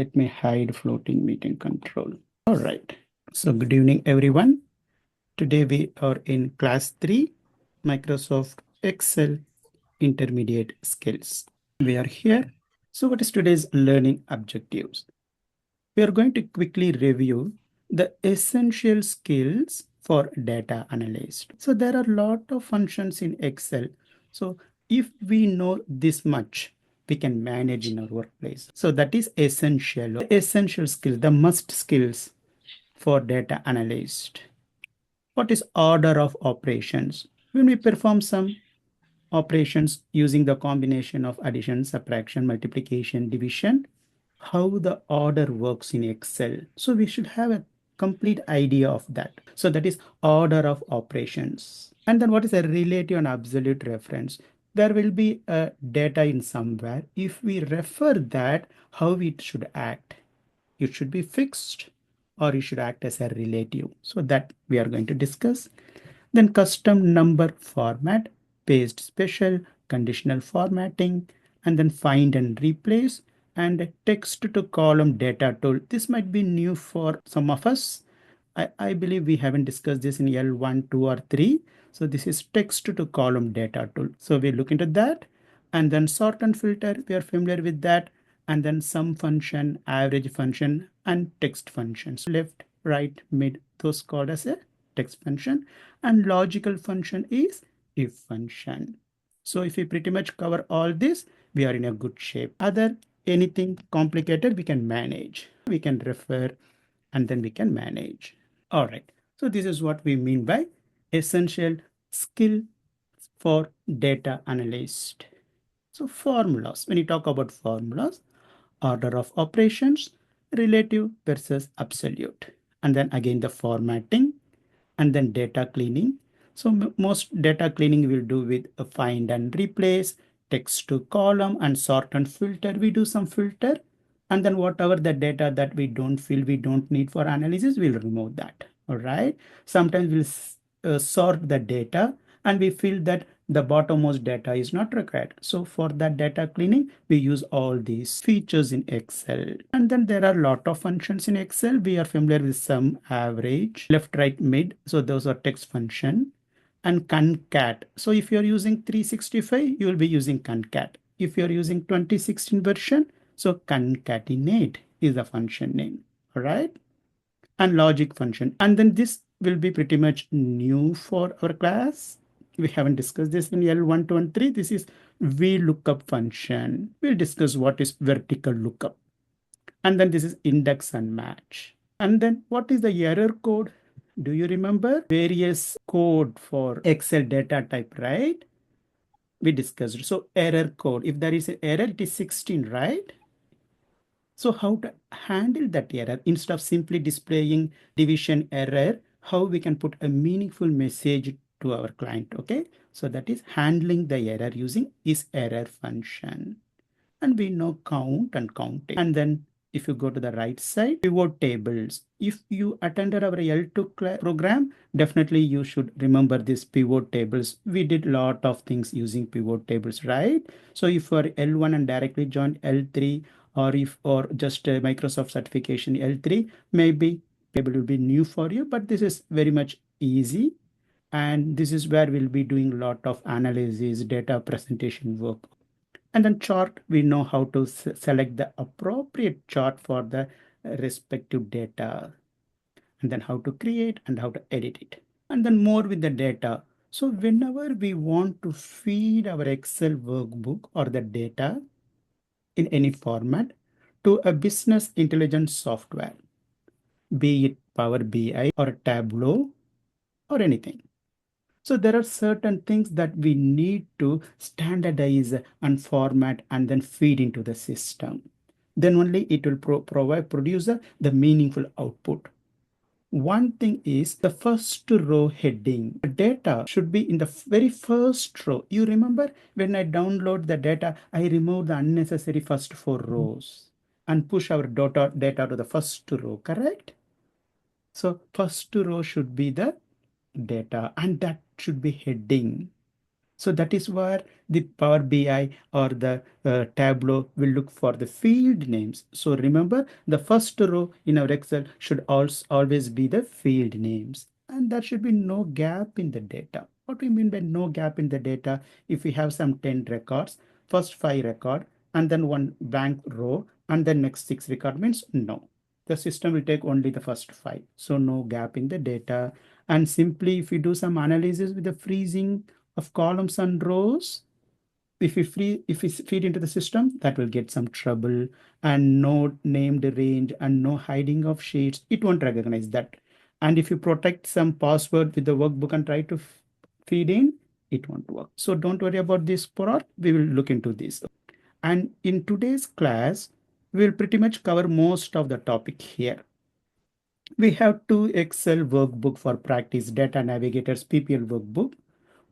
Let me hide floating meeting control. All right. So good evening, everyone. Today we are in class 3, Microsoft Excel Intermediate Skills. We are here. So what is today's learning objectives? We are going to quickly review the essential skills for data analyst. So there are a lot of functions in Excel. So if we know this much, we can manage in our workplace. So that is essential. The essential skill, the must skills for data analyst. What is order of operations? When we perform some operations using the combination of addition, subtraction, multiplication, division, how the order works in Excel. So we should have a complete idea of that. So that is order of operations. And then what is a relative and absolute reference? There will be a data in somewhere. If we refer that, how it should act. It should be fixed or it should act as a relative. So that we are going to discuss. Then custom number format, paste special, conditional formatting, and then find and replace, and text to column data tool. This might be new for some of us. I believe we haven't discussed this in L1, 2, or 3. So this is text to column data tool. So we look into that. And then sort and filter, we are familiar with that. And then sum function, average function, and text functions. Left, right, mid, those called as a text function. And logical function is if function. So if we pretty much cover all this, we are in a good shape. Other anything complicated, we can manage. We can refer and then we can manage. All right. So this is what we mean by essential skill for data analyst. So formulas, when you talk about formulas, order of operations, relative versus absolute. And then again the formatting and then data cleaning. So most data cleaning we'll do with a find and replace, text to column and sort and filter. We do some filter and then whatever the data that we don't feel we don't need for analysis, we'll remove that. All right. Sometimes we'll sort the data and we feel that the bottommost data is not required. So for that data cleaning, we use all these features in Excel. And then there are a lot of functions in Excel. We are familiar with sum, average, left, right, mid. So those are text function and concat. So if you're using 365, you will be using concat. If you're using 2016 version, so concatenate is the function name. All right. And logic function. And then this will be pretty much new for our class. We haven't discussed this in L1, 2, and 3. This is VLOOKUP function. We'll discuss what is vertical lookup. And then this is index and match. And then what is the error code? Do you remember? Various code for Excel data type, right? We discussed. So error code, if there is an error, it is 16, right? So how to handle that error instead of simply displaying division error, how we can put a meaningful message to our client, okay? So that is handling the error using is error function. And we know count and counting. And then if you go to the right side, pivot tables. If you attended our L2 program, definitely you should remember this pivot tables. We did a lot of things using pivot tables, right? So if you are L1 and directly joined L3, or just a Microsoft certification L3, maybe table will be new for you, but this is very much easy. And this is where we'll be doing a lot of analysis, data presentation work. And then chart, we know how to select the appropriate chart for the respective data, and then how to create and how to edit it. And then more with the data. So whenever we want to feed our Excel workbook or the data in any format to a business intelligence software, be it Power BI or Tableau or anything. So there are certain things that we need to standardize and format and then feed into the system. Then only it will produce the meaningful output. One thing is the first row heading. The data should be in the very first row. You remember when I download the data, I remove the unnecessary first 4 rows and push our data to the first row, correct? So first row should be the data and that should be heading. So that is where the Power BI or the Tableau will look for the field names. So remember, the first row in our Excel should also always be the field names. And there should be no gap in the data. What we mean by no gap in the data? If we have some 10 records, first 5 record, and then one blank row, and then next 6 record means no. The system will take only the first 5. So no gap in the data. And simply if we do some analysis with the freezing of columns and rows, if we feed into the system, that will get some trouble, and no named range and no hiding of sheets, it won't recognize that. And if you protect some password with the workbook and try to feed in, it won't work. So don't worry about this part. We will look into this. And in today's class, we'll pretty much cover most of the topic here. We have two Excel workbook for practice, Data Navigators PPL workbook.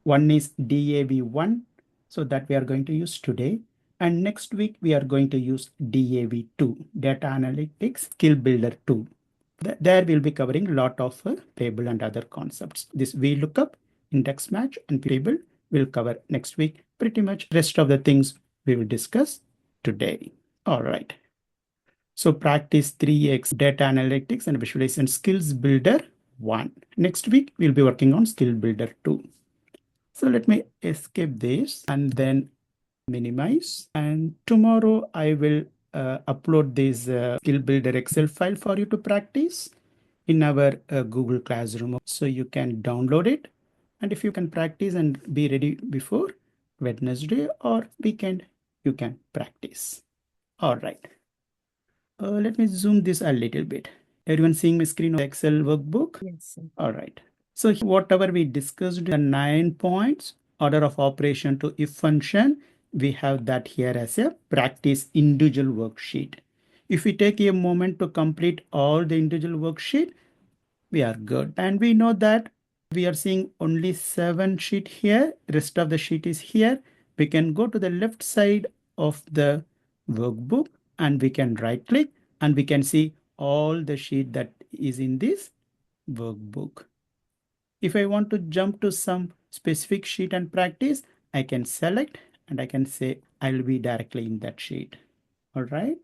One is DAV1, so that we are going to use today. And next week, we are going to use DAV2, Data Analytics Skill Builder 2. There we'll be covering a lot of table and other concepts. This VLOOKUP, index match, and table will cover next week. Pretty much rest of the things we will discuss today. All right. So practice 3x data analytics and visualization skills builder 1. Next week, we'll be working on skill builder 2. So let me escape this and then minimize. And tomorrow I will upload this skill builder Excel file for you to practice in our Google Classroom. So you can download it. And if you can practice and be ready before Wednesday or weekend, you can practice. All right. Let me zoom this a little bit. Everyone seeing my screen of Excel workbook? Yes, sir. All right. So whatever we discussed, the 9 points, order of operation to if function, we have that here as a practice individual worksheet. If we take a moment to complete all the individual worksheet, we are good. And we know that we are seeing only 7 sheet here. Rest of the sheet is here. We can go to the left side of the workbook and we can right click and we can see all the sheet that is in this workbook. If I want to jump to some specific sheet and practice, I can select and I can say I'll be directly in that sheet. All right.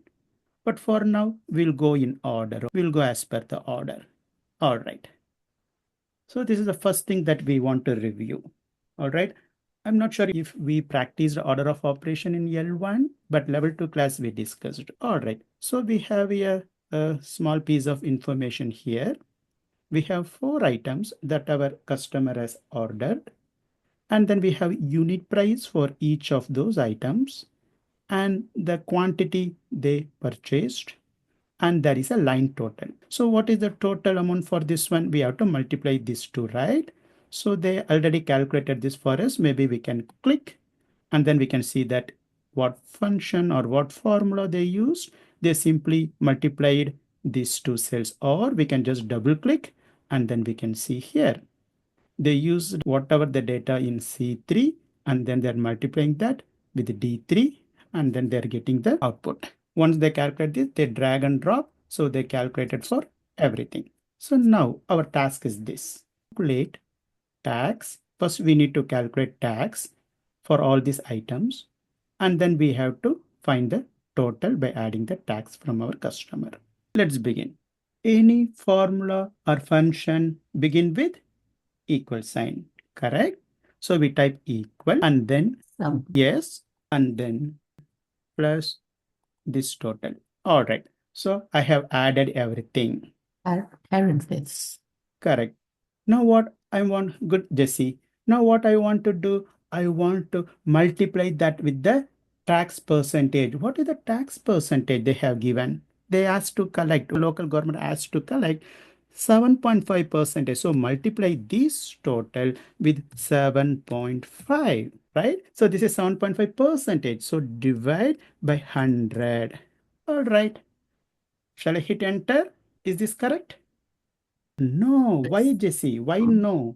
But for now, we'll go in order. We'll go as per the order. All right. So this is the first thing that we want to review. All right. I'm not sure if we practiced order of operation in L1, but level 2 class we discussed. All right. So we have a small piece of information here. We have 4 items that our customer has ordered. And then we have unit price for each of those items and the quantity they purchased. And there is a line total. So what is the total amount for this one? We have to multiply these two, right? So they already calculated this for us. Maybe we can click and then we can see that what function or what formula they used. They simply multiplied these two cells, or we can just double click and then we can see here. They used whatever the data in C3 and then they're multiplying that with D3 and then they're getting the output. Once they calculate this, they drag and drop. So they calculated for everything. So now our task is this. Calculate tax. First, we need to calculate tax for all these items. And then we have to find the total by adding the tax from our customer. Let's begin. Any formula or function begin with equal sign, correct? So we type equal and then yes, and then plus this total. All right. So I have added everything. Parentheses. Correct. Now what I want, good Jesse. Now what I want to do, I want to multiply that with the tax percentage. What is the tax percentage they have given? They asked to collect, local government asked to collect 7.5%. So multiply this total with 7.5, right? So this is 7.5%. So divide by 100. All right. Shall I hit enter? Is this correct? No. Why, Jesse? Why no?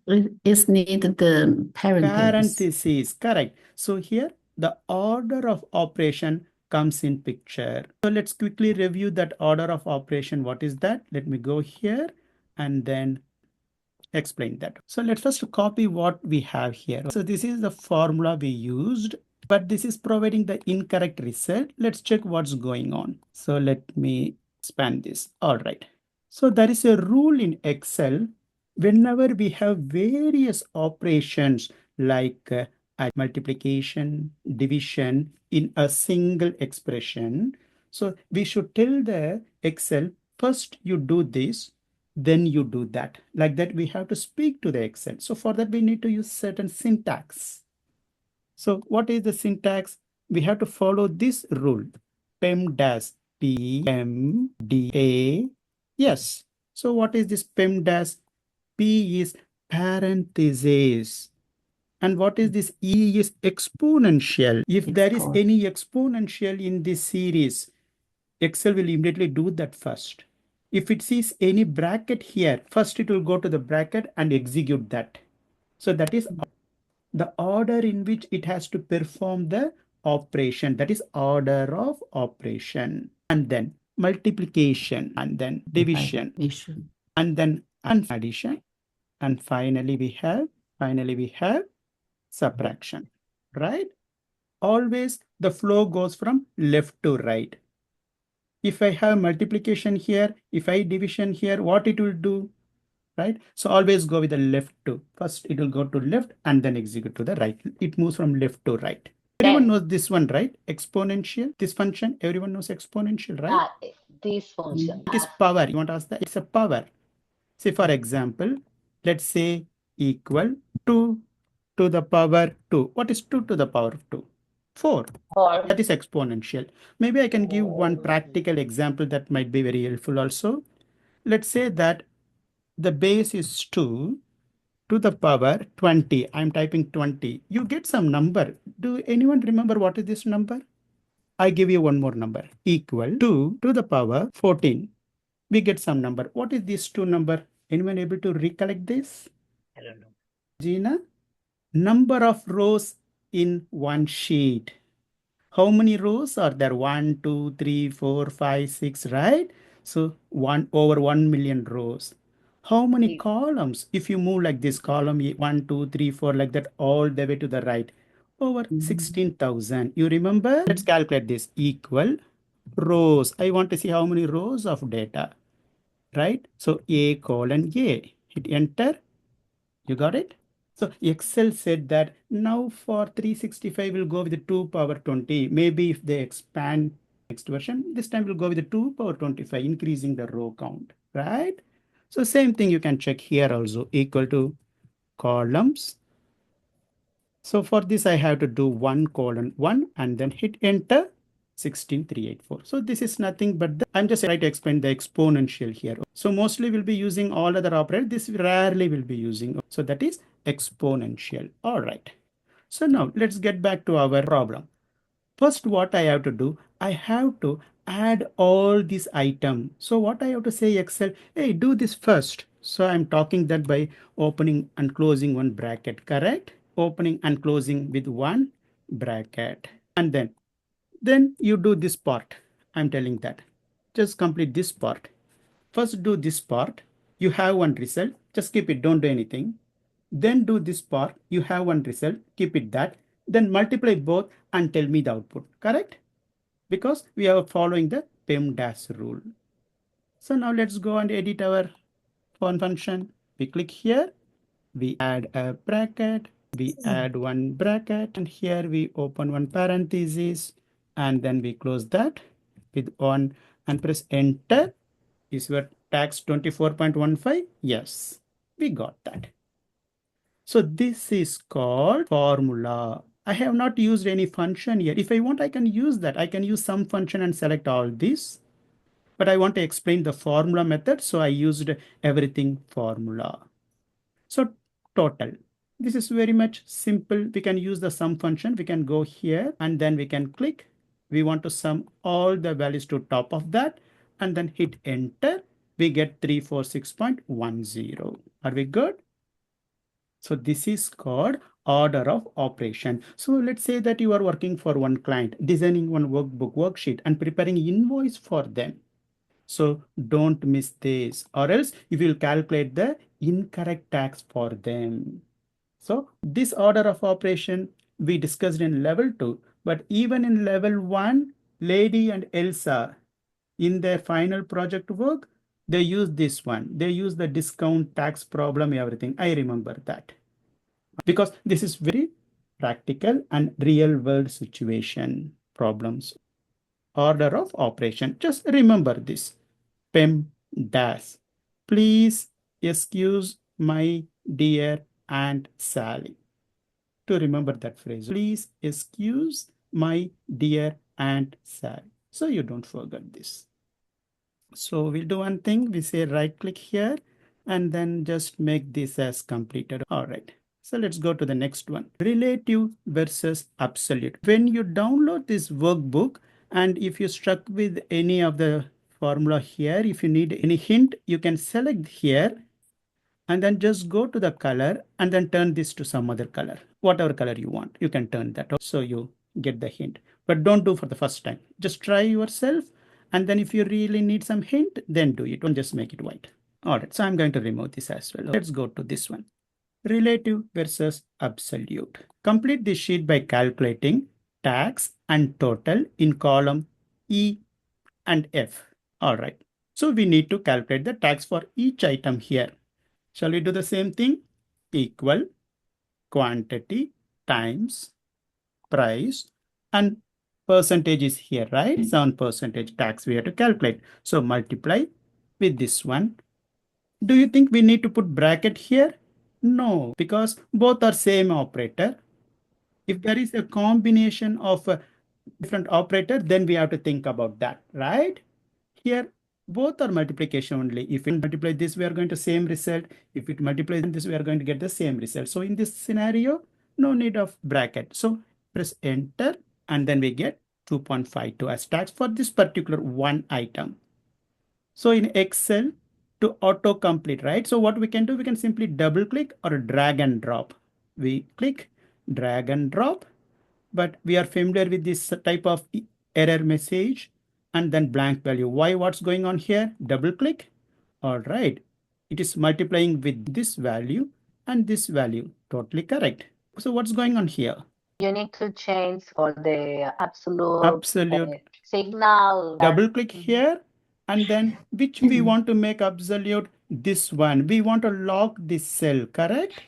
It's needed the parentheses. Parentheses. Correct. So here the order of operation comes in picture. So let's quickly review that order of operation. What is that? Let me go here and then explain that. So let's first copy what we have here. So this is the formula we used, but this is providing the incorrect result. Let's check what's going on. So let me expand this. All right. So there is a rule in Excel whenever we have various operations like multiplication, division in a single expression. So we should tell the Excel, first you do this, then you do that. Like that, we have to speak to the Excel. So for that, we need to use certain syntax. So what is the syntax? We have to follow this rule. PEM dash P M D A. Yes. So what is this PEM dash? P is parenthesis. And what is this? E is exponential. If there is any exponential in this series, Excel will immediately do that first. If it sees any bracket here, first it will go to the bracket and execute that. So that is the order in which it has to perform the operation. That is order of operation. And then multiplication, and then division, and then addition. And finally we have subtraction, right? Always the flow goes from left to right. If I have multiplication here, if I division here, what it will do, right? So always go with the left to. First it will go to left and then execute to the right. It moves from left to right. Everyone knows this one, right? Exponential, this function, everyone knows exponential, right? This function. It is power. You want to ask that? It's a power. Say for example, let's say equal 2 to the power 2. What is 2 to the power of 2? 4. That is exponential. Maybe I can give one practical example that might be very helpful also. Let's say that the base is 2 to the power 20. I'm typing 20. You get some number. Do anyone remember what is this number? I give you one more number. Equal 2 to the power 14. We get some number. What is this 2 number? Anyone able to recollect this? I don't know. Gina? Number of rows in one sheet. How many rows are there? 1, 2, 3, 4, 5, 6, right? So over 1 million rows. How many columns? If you move like this, column 1, 2, 3, 4, like that, all the way to the right. Over 16,000. You remember? Let's calculate this. Equal rows. I want to see how many rows of data, right? So A colon A. Hit enter. You got it? So Excel said that now for 365 we'll go with the 2 power 20. Maybe if they expand next version, this time we'll go with the 2 power 25, increasing the row count, right? So same thing you can check here also, equal to columns. So for this I have to do 1 colon 1 and then hit enter. 16384. So this is nothing but I'm just trying to explain the exponential here. So mostly we'll be using all other operators. This rarely will be using. So that is exponential. All right. So now let's get back to our problem. First, what I have to do, I have to add all these items. So what I have to say Excel, hey, do this first. So I'm talking that by opening and closing one bracket, correct? Opening and closing with one bracket. And then you do this part. I'm telling that. Just complete this part. First do this part. You have one result. Just keep it. Don't do anything. Then do this part. You have one result. Keep it that. Then multiply both and tell me the output. Correct? Because we are following the PEMDAS rule. So now let's go and edit our font function. We click here. We add a bracket. We add one bracket. And here we open one parenthesis. And then we close that with one and press enter. Is your tax 24.15? Yes, we got that. So this is called formula. I have not used any function here. If I want, I can use that. I can use some function and select all this. But I want to explain the formula method. So I used everything formula. So total. This is very much simple. We can use the sum function. We can go here and then we can click. We want to sum all the values to top of that and then hit enter. We get 346.10. Are we good? So this is called order of operation. So let's say that you are working for one client, designing one workbook, worksheet, and preparing invoice for them. So don't miss this, or else you will calculate the incorrect tax for them. So this order of operation we discussed in level 2, but even in level 1, Lady and Elsa, in their final project work, they use this one. They use the discount tax problem, everything. I remember that because this is very practical and real world situation problems. Order of operation. Just remember this. PEM dash. Please excuse my dear Aunt Sally. To remember that phrase, please excuse my dear Aunt Sally. So you don't forget this. So we'll do one thing. We say right click here and then just make this as completed. All right. So let's go to the next one. Relative versus absolute. When you download this workbook and if you struck with any of the formula here, if you need any hint, you can select here and then just go to the color and then turn this to some other color. Whatever color you want, you can turn that off so you get the hint. But don't do for the first time. Just try yourself. And then if you really need some hint, then do it. Don't just make it white. All right, so I'm going to remove this as well. Let's go to this one. Relative versus absolute. Complete this sheet by calculating tax and total in column E and F. All right. So we need to calculate the tax for each item here. Shall we do the same thing? Equal quantity times price and percentage is here, right? 7% tax we have to calculate. So multiply with this one. Do you think we need to put bracket here? No, because both are same operator. If there is a combination of a different operator, then we have to think about that, right? Here, both are multiplication only. If we multiply this, we are going to same result. If it multiplies this, we are going to get the same result. So in this scenario, no need of bracket. So press enter and then we get 2.52 as tax for this particular one item. So in Excel, to auto complete, right? So what we can do, we can simply double click or drag and drop. We click, drag and drop, but we are familiar with this type of error message and then blank value. Why? What's going on here? Double click. All right. It is multiplying with this value and this value. Totally correct. So what's going on here? You need to change for the Absolute. signal. Double click here and then which we want to make absolute? This one. We want to lock this cell, correct?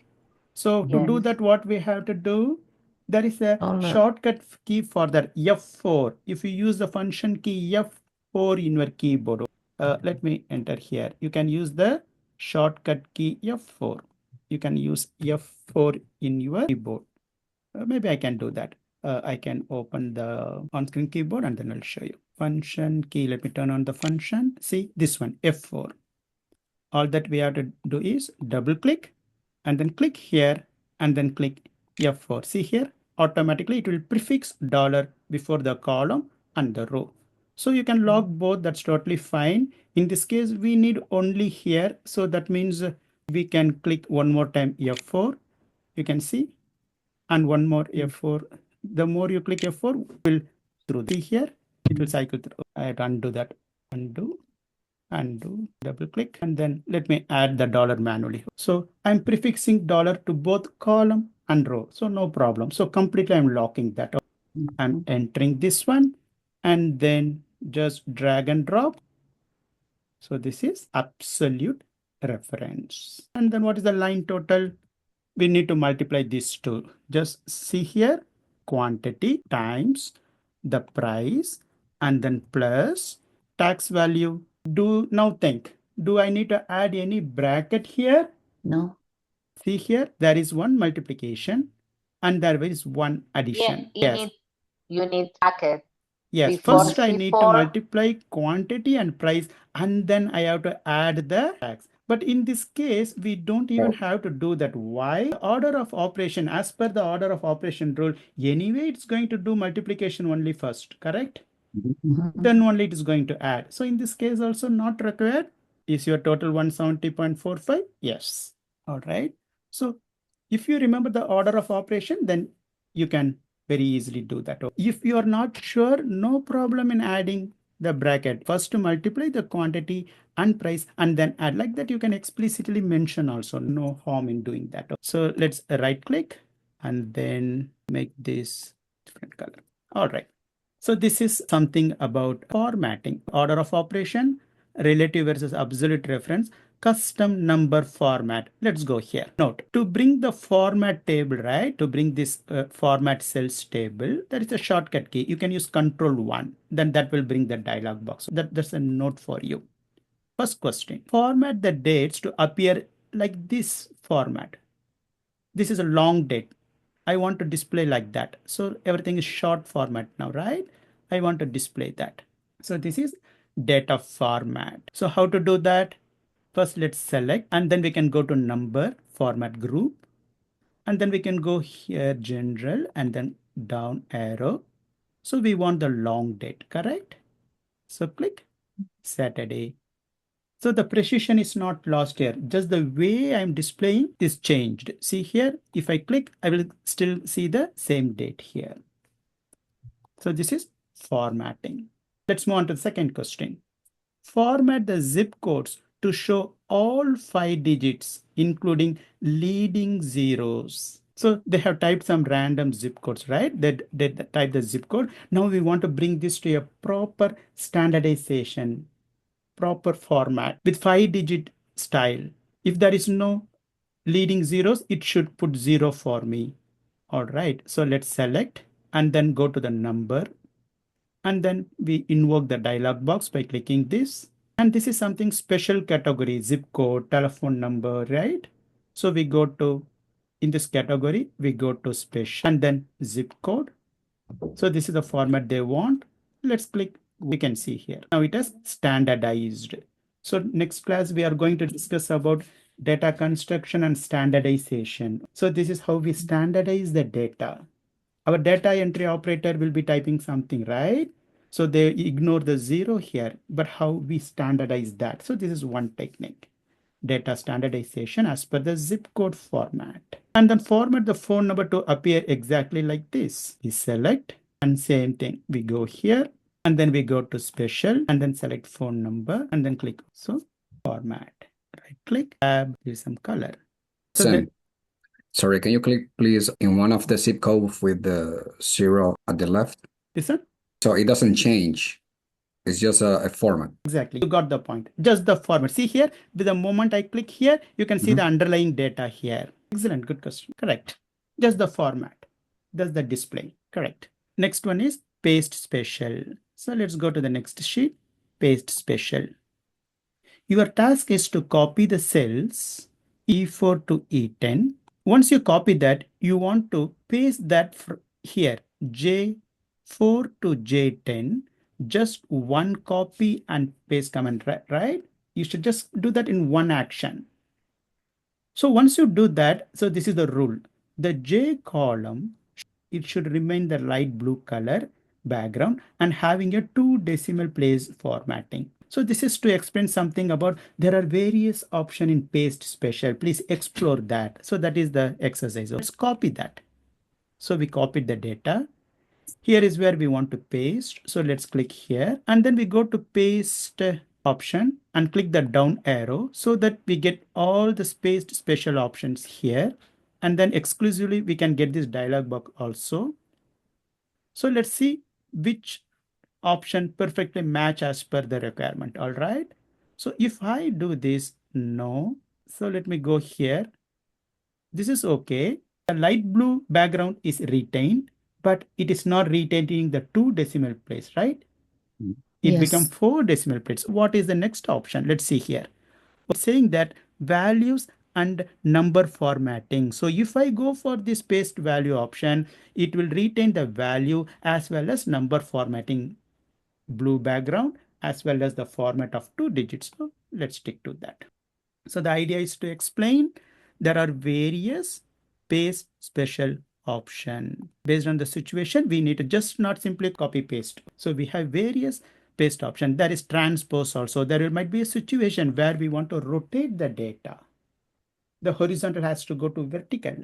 So to do Yes. that, what we have to do, there is a shortcut key for that, F4. If you use the function key F4 in your keyboard, let me enter here. You can use the shortcut key F4. You can use F4 in your keyboard. Maybe I can do that. I can open the on-screen keyboard and then I'll show you. Function key, let me turn on the function. See this one, F4. All that we have to do is double click and then click here and then click F4. See here, automatically it will prefix dollar before the column and the row. So you can log both, that's totally fine. In this case, we need only here. So that means we can click one more time F4. You can see, and one more F4. The more you click F4, will through. See here, it will cycle through. I have to undo that. Undo, double click, and then let me add the dollar manually. So I'm prefixing dollar to both column and row. So no problem. So completely I'm locking that up. I'm entering this one and then just drag and drop. So this is absolute reference. And then what is the line total? We need to multiply these two. Just see here, quantity times the price and then plus tax value. Do now think, do I need to add any bracket here? No. See here, there is one multiplication and there is one addition. Yeah, you need bracket. Yes, Before first I need to multiply quantity and price and then I have to add the tax. But in this case, we don't even have to do that. Why? The order of operation, as per the order of operation rule, anyway, it's going to do multiplication only first, correct? Then only it is going to add. So in this case also not required. Is your total 170.45? Yes. All right. So if you remember the order of operation, then you can very easily do that. If you are not sure, no problem in adding the bracket. First to multiply the quantity and price and then add. Like that you can explicitly mention also. No harm in doing that. So let's right click and then make this different color. All right. So this is something about formatting. Order of operation, relative versus absolute reference, custom number format. Let's go here. Note, to bring the format table, right? To bring this format cells table, there is a shortcut key. You can use Control 1. Then that will bring the dialog box. That's a note for you. First question, format the dates to appear like this format. This is a long date. I want to display like that. So everything is short format now, right? I want to display that. So this is data format. So how to do that? First, let's select and then we can go to number format group and then we can go here general and then down arrow. So we want the long date, correct? So click Saturday. So the precision is not lost here. Just the way I'm displaying is changed. See here, if I click, I will still see the same date here. So this is formatting. Let's move on to the second question. Format the zip codes to show all 5 digits, including leading zeros. So they have typed some random zip codes, right? They type the zip code. Now we want to bring this to a proper standardization, proper format with 5 digit style. If there is no leading zeros, it should put 0 for me. All right, so let's select and then go to the number. And then we invoke the dialog box by clicking this. And this is something special category, zip code, telephone number, right? So we go to, in this category, we go to special and then zip code. So this is the format they want. Let's click, we can see here. Now it is standardized. So next class, we are going to discuss about data construction and standardization. So this is how we standardize the data. Our data entry operator will be typing something, right? So they ignore the 0 here, but how we standardize that. So this is one technique. Data standardization as per the zip code format. And then format the phone number to appear exactly like this. We select and same thing. We go here and then we go to special and then select phone number and then click. So format, right click, tab, give some color. So Sam, then, sorry, can you click please in one of the zip codes with the 0 at the left? listen. So it doesn't change. It's just a format. Exactly. You got the point. Just the format. See here, with the moment I click here, you can see the underlying data here. Excellent. Good question. Correct. Just the format. That's the display. Correct. Next one is paste special. So let's go to the next sheet. Paste special. Your task is to copy the cells E4 to E10. Once you copy that, you want to paste that here, J4 to J10, just one copy and paste command, right? You should just do that in one action. So once you do that, so this is the rule. The J column, it should remain the light blue color background and having a 2 decimal place formatting. So this is to explain something about there are various options in paste special. Please explore that. So that is the exercise. Let's copy that. So we copied the data. Here is where we want to paste. So let's click here and then we go to paste option and click the down arrow so that we get all the paste special options here. And then exclusively we can get this dialog box also. So let's see which option perfectly match as per the requirement. All right. So if I do this, no. So let me go here. This is okay. The light blue background is retained, but it is not retaining the 2 decimal place, right? It becomes 4 decimal places. What is the next option? Let's see here. We're saying that values and number formatting. So if I go for this paste value option, it will retain the value as well as number formatting, blue background as well as the format of 2 digits. So let's stick to that. So the idea is to explain there are various paste special option. Based on the situation, we need to just not simply copy paste. So we have various paste option. There is transpose also. There might be a situation where we want to rotate the data. The horizontal has to go to vertical.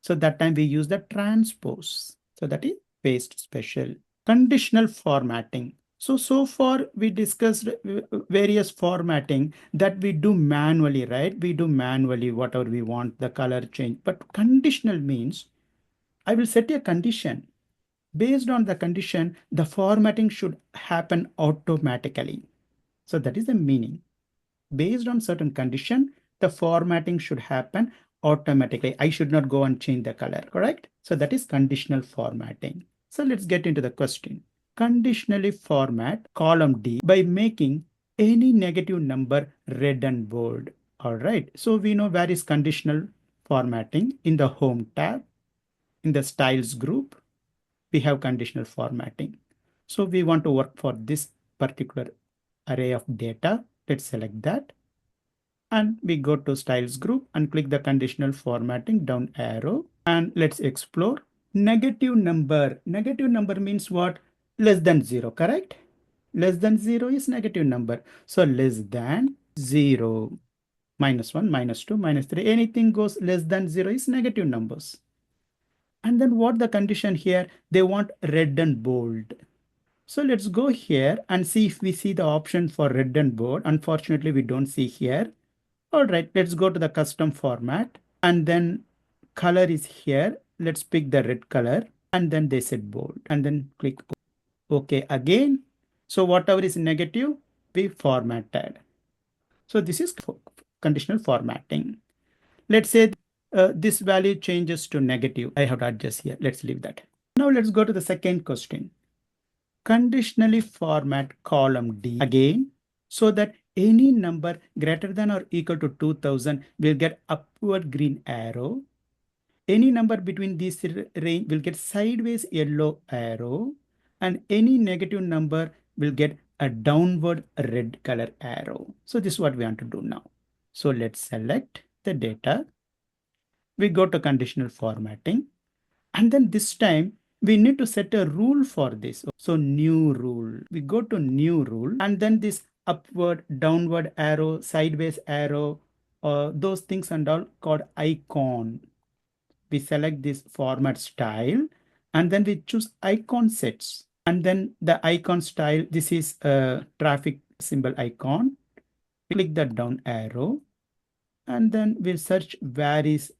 So that time we use the transpose. So that is paste special. Conditional formatting. So far we discussed various formatting that we do manually, right? We do manually whatever we want, the color change. But conditional means I will set a condition. Based on the condition, the formatting should happen automatically. So that is the meaning. Based on certain condition, the formatting should happen automatically. I should not go and change the color, correct? So that is conditional formatting. So let's get into the question. Conditionally format column D by making any negative number red and bold. All right. So we know where is conditional formatting. In the Home tab, in the Styles group, we have conditional formatting. So we want to work for this particular array of data. Let's select that. And we go to Styles group and click the conditional formatting down arrow. And let's explore negative number. Negative number means what? Less than 0, correct? Less than 0 is negative number. So less than 0, -1, -2, -3, anything goes less than 0 is negative numbers. And then what the condition here? They want red and bold. So let's go here and see if we see the option for red and bold. Unfortunately, we don't see here. All right, let's go to the custom format and then color is here. Let's pick the red color and then they said bold and then click OK again. So whatever is negative, we formatted. So this is conditional formatting. Let's say this value changes to negative. I have to adjust here. Let's leave that. Now let's go to the second question. Conditionally format column D again so that any number greater than or equal to 2000 will get upward green arrow. Any number between these range will get sideways yellow arrow, and any negative number will get a downward red color arrow. So this is what we want to do now. So let's select the data. We go to conditional formatting. And then this time we need to set a rule for this. So new rule. We go to new rule and then this upward, downward arrow, sideways arrow, those things and all called icon. We select this format style and then we choose icon sets. And then the icon style, this is a traffic symbol icon. We click the down arrow and then we'll search where is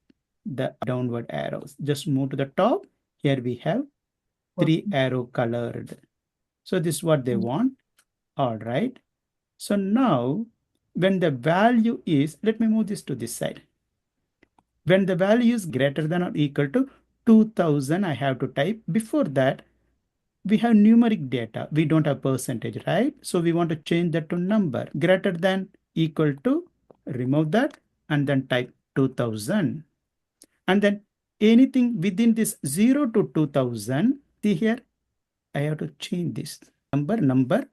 the downward arrows. Just move to the top. Here we have 3 arrow colored. So this is what they want. All right. So now when the value is, let me move this to this side. When the value is greater than or equal to 2000, I have to type. Before that, we have numeric data. We don't have percentage, right? So we want to change that to number. Greater than, equal to, remove that and then type 2000. And then anything within this 0 to 2000, see here, I have to change this number.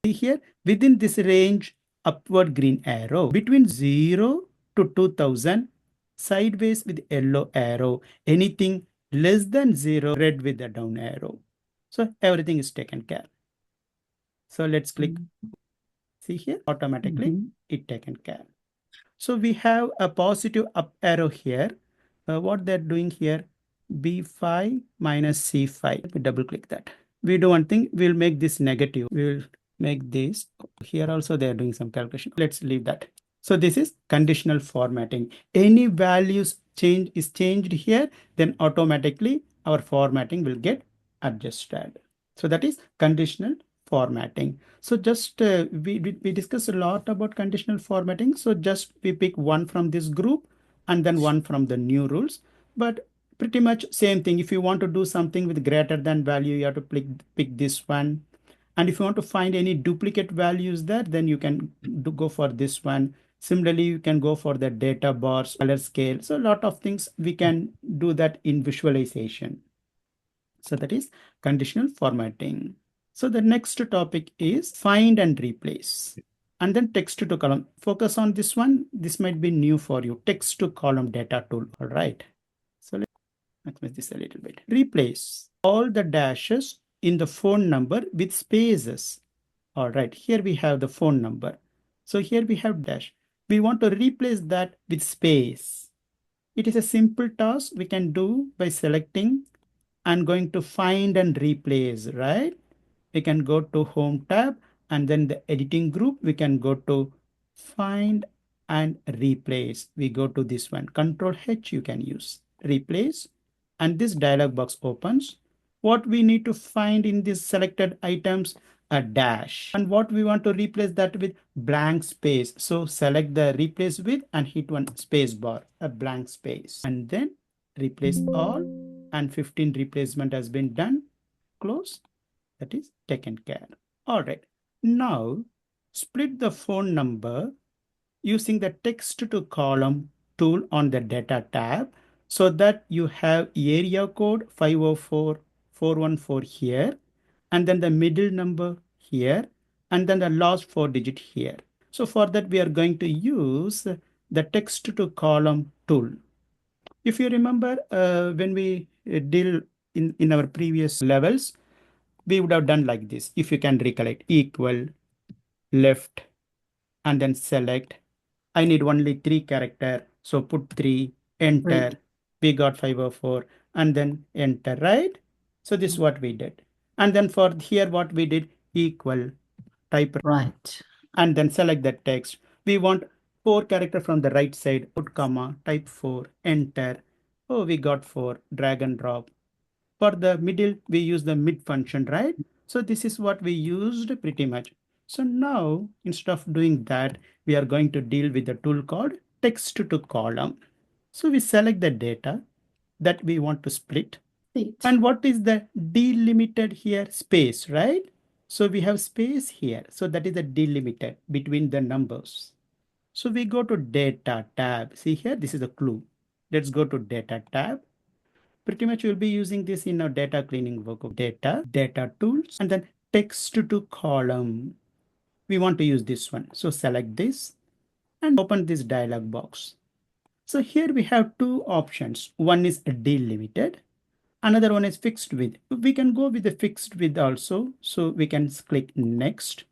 See here, within this range, upward green arrow. Between 0 to 2000, sideways with yellow arrow. Anything less than 0, red with the down arrow. So everything is taken care. So let's click. See here, automatically it taken care. So we have a positive up arrow here. What they're doing here, B5 minus C5. We double click that. We do one thing, we'll make this negative. We'll make this here also they're doing some calculation. Let's leave that. So this is conditional formatting. Any values is changed here, then automatically our formatting will get adjusted. So that is conditional formatting. So just we discussed a lot about conditional formatting. So just we pick one from this group and then one from the new rules. But pretty much same thing. If you want to do something with greater than value, you have to pick this one. And if you want to find any duplicate values there, then you can go for this one. Similarly, you can go for the data bars, color scale. So a lot of things we can do that in visualization. So that is conditional formatting. So the next topic is find and replace. And then text to column. Focus on this one. This might be new for you. Text to column data tool. All right. So let's make this a little bit. Replace all the dashes in the phone number with spaces. All right. Here we have the phone number. So here we have dash. We want to replace that with space. It is a simple task we can do by selecting and going to find and replace, right? we can go to Home tab, and then the editing group, we can go to Find and Replace. We go to this one, Control H you can use, Replace, and this dialog box opens. What we need to find in these selected items, a dash, and what we want to replace that with, blank space. So select the replace with and hit one space bar, a blank space, and then replace all, and 15 replacement has been done. Close. That is taken care. All right. Now split the phone number using the text to column tool on the data tab, so that you have area code 504414 here, and then the middle number here, and then the last 4 digit here. So for that, we are going to use the text to column tool. If you remember, when we deal in our previous levels, we would have done like this. If you can recollect, equal, left, and then select. I need only 3 character, so put 3, enter. Right. We got 504, and then enter, right? So this is what we did. And then for here, what we did, equal, type, Right. and then select the text. We want 4 character from the right side, put comma, type 4, enter. Oh, we got 4, drag and drop. For the middle, we use the mid function, right? So this is what we used pretty much. So now, instead of doing that, we are going to deal with the tool called text to column. So we select the data that we want to split. Split. And what is the delimited here? Space, right? So we have space here. So that is the delimited between the numbers. So we go to data tab. See here, this is a clue. Let's go to data tab. Pretty much we'll be using this in our data cleaning work of data tools, and then text to column. We want to use this one. So select this and open this dialog box. So here we have 2 options. One is delimited. Another one is fixed width. We can go with the fixed width also. So we can click next,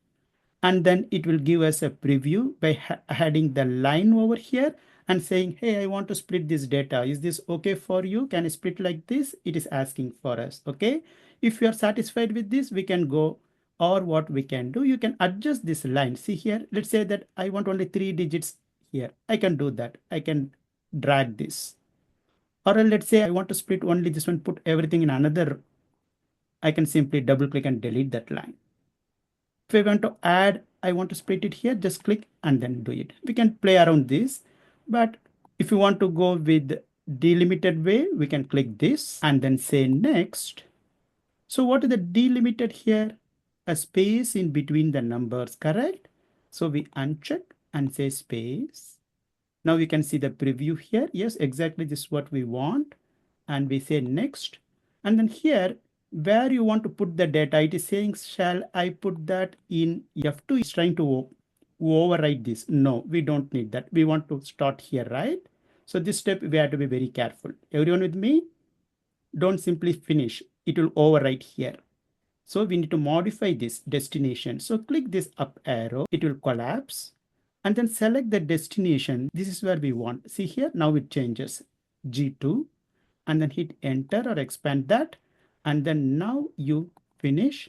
and then it will give us a preview by adding the line over here and saying, hey, I want to split this data. Is this okay for you? Can I split like this? It is asking for us. Okay. If you are satisfied with this, we can go, or what we can do, you can adjust this line. See here, let's say that I want only 3 digits here. I can do that. I can drag this. Or let's say I want to split only this one, put everything in another. I can simply double click and delete that line. If I want to add, I want to split it here, just click and then do it. We can play around this, but if you want to go with delimited way, we can click this and then say next. So what is the delimited here? A space in between the numbers, correct? So we uncheck and say space. Now we can see the preview here. Yes, exactly this is what we want. And we say next. And then here, where you want to put the data, it is saying, shall I put that in F2? It's trying to override this. No, we don't need that. We want to start here, right? So this step, we have to be very careful. Everyone with me? Don't simply finish. It will overwrite here. So we need to modify this destination. So click this up arrow. It will collapse. And then select the destination. This is where we want. See here, now it changes. G2. And then hit enter or expand that. And then now you finish.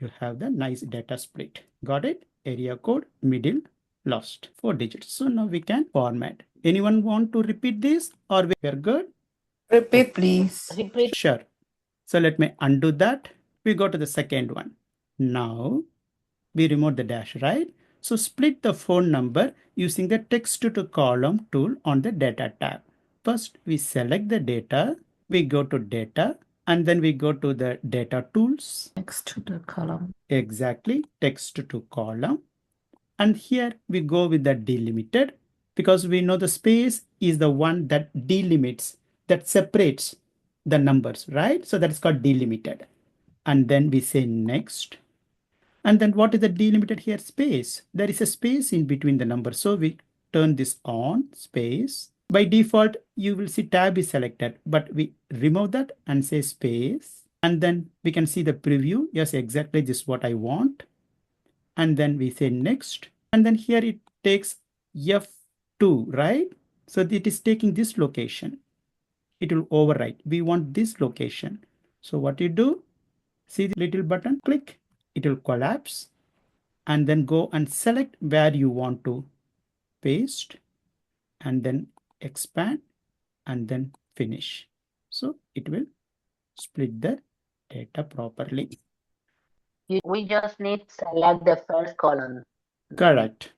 You have the nice data split. Got it? Area code, middle, last 4 digits. So now we can format. Anyone want to repeat this, or we are good? Repeat, please. Repeat. Sure. So let me undo that. We go to the second one. Now we remove the dash, right? So split the phone number using the text to column tool on the data tab. First, we select the data. We go to data, and then we go to the data tools. Next to the column. Exactly, text to column. And here we go with the delimited, because we know the space is the one that delimits, that separates the numbers, right? So that's called delimited. And then we say next. And then what is the delimited here? Space. There is a space in between the numbers. So we turn this on, space. By default, you will see tab is selected, but we remove that and say space. And then we can see the preview. Yes, exactly this is what I want. And then we say next. And then here it takes F2, right? So it is taking this location. It will overwrite. We want this location. So what you do? See the little button, click, it will collapse, and then go and select where you want to paste, and then expand, and then finish. So it will split the data properly. We just need to select the first column. Correct.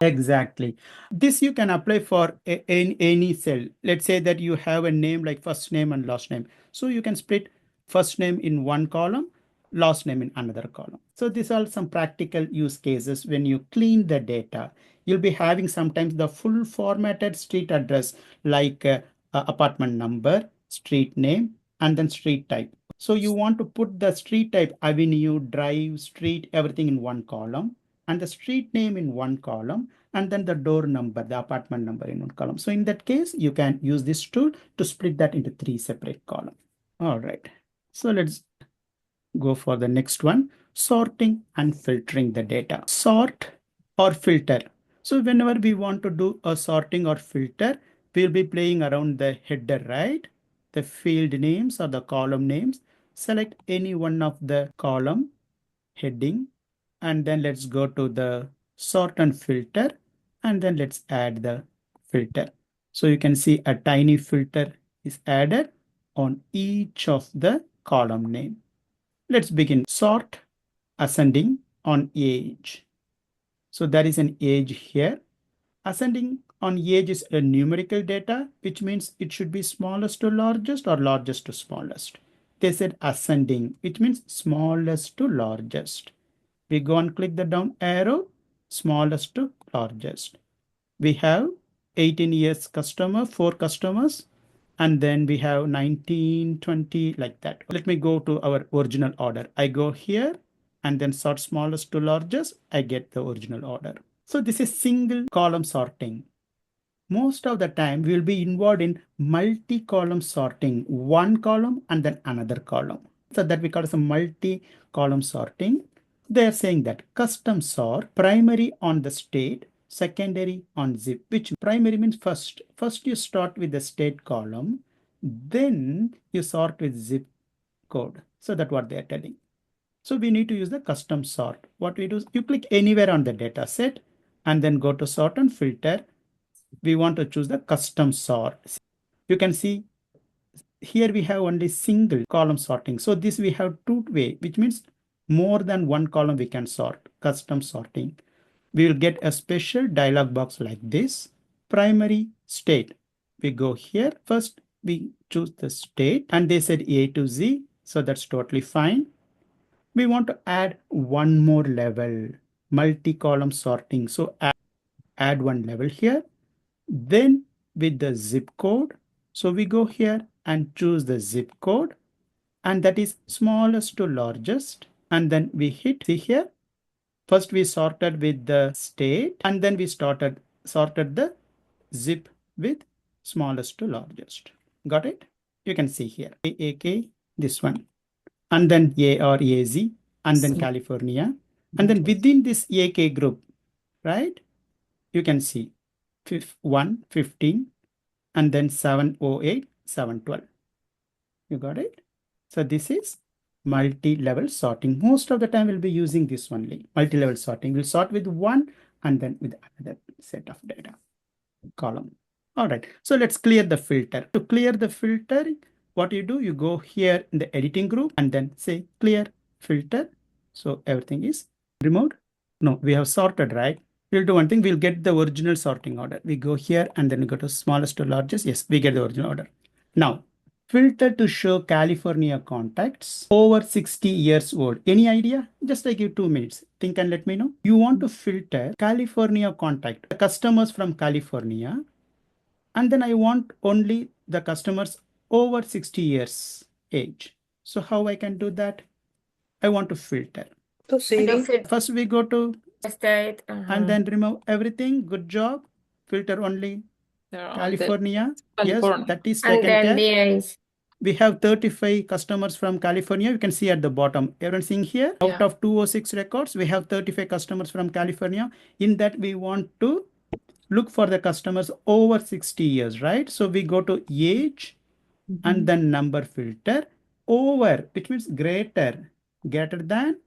Exactly. This you can apply for any cell. Let's say that you have a name like first name and last name. So you can split first name in one column, last name in another column. So these are some practical use cases when you clean the data. You'll be having sometimes the full formatted street address like apartment number, street name, and then street type. So you want to put the street type, avenue, drive, street, everything in one column, and the street name in one column, and then the door number, the apartment number in one column. So in that case, you can use this tool to split that into 3 separate columns. All right. So let's go for the next one, sorting and filtering the data. Sort or filter. So whenever we want to do a sorting or filter, we'll be playing around the header, right? The field names or the column names. Select any one of the column heading, and then let's go to the sort and filter, and then let's add the filter. So you can see a tiny filter is added on each of the column name. Let's begin. Sort ascending on age. So there is an age here. Ascending on age is a numerical data, which means it should be smallest to largest or largest to smallest. They said ascending, which means smallest to largest. We go and click the down arrow, smallest to largest. We have 18 years customer, 4 customers, and then we have 19, 20, like that. Let me go to our original order. I go here and then sort smallest to largest, I get the original order. So this is single column sorting. Most of the time we will be involved in multi-column sorting, one column and then another column. So that we call as a multi-column sorting. They are saying that custom sort primary on the state, secondary on zip, which primary means first. First you start with the state column, then you sort with zip code. So that's what they are telling. So we need to use the custom sort. What we do is you click anywhere on the data set and then go to sort and filter. We want to choose the custom sort. You can see here we have only single column sorting. So this we have two way, which means more than one column we can sort, custom sorting. We will get a special dialog box like this. Primary state. We go here. First, we choose the state and they said A to Z. So that's totally fine. We want to add one more level, multi-column sorting. So add one level here. Then with the zip code, so we go here and choose the zip code, and that is smallest to largest, and then we hit, see here, first we sorted with the state and then we sorted the zip with smallest to largest. Got it? You can see here AAK, this one, and then A or AZ, and then California, and then within this AK group, right, you can see 1, 15, and then 708, 712. You got it? So this is multi-level sorting. Most of the time we'll be using this only. Multi-level sorting. We'll sort with one and then with another set of data column. All right. So let's clear the filter. To clear the filter, what you do, you go here in the editing group and then say clear filter. So everything is removed. No, we have sorted, right? We'll do one thing. We'll get the original sorting order. We go here and then we go to smallest to largest. Yes, we get the original order. Now, filter to show California contacts over 60 years old. Any idea? Just I give 2 minutes. Think and let me know. You want to filter California contact, the customers from California, and then I want only the customers over 60 years age. So how I can do that? I want to filter. To city. First we go to State. and then remove everything. Good job. Filter only California. Yes, that is taken care. And then the age. We have 35 customers from California. You can see at the bottom. Everyone seeing here? Out of 206 records, we have 35 customers from California. In that, we want to look for the customers over 60 years, right? So we go to age and then number filter over, which means greater than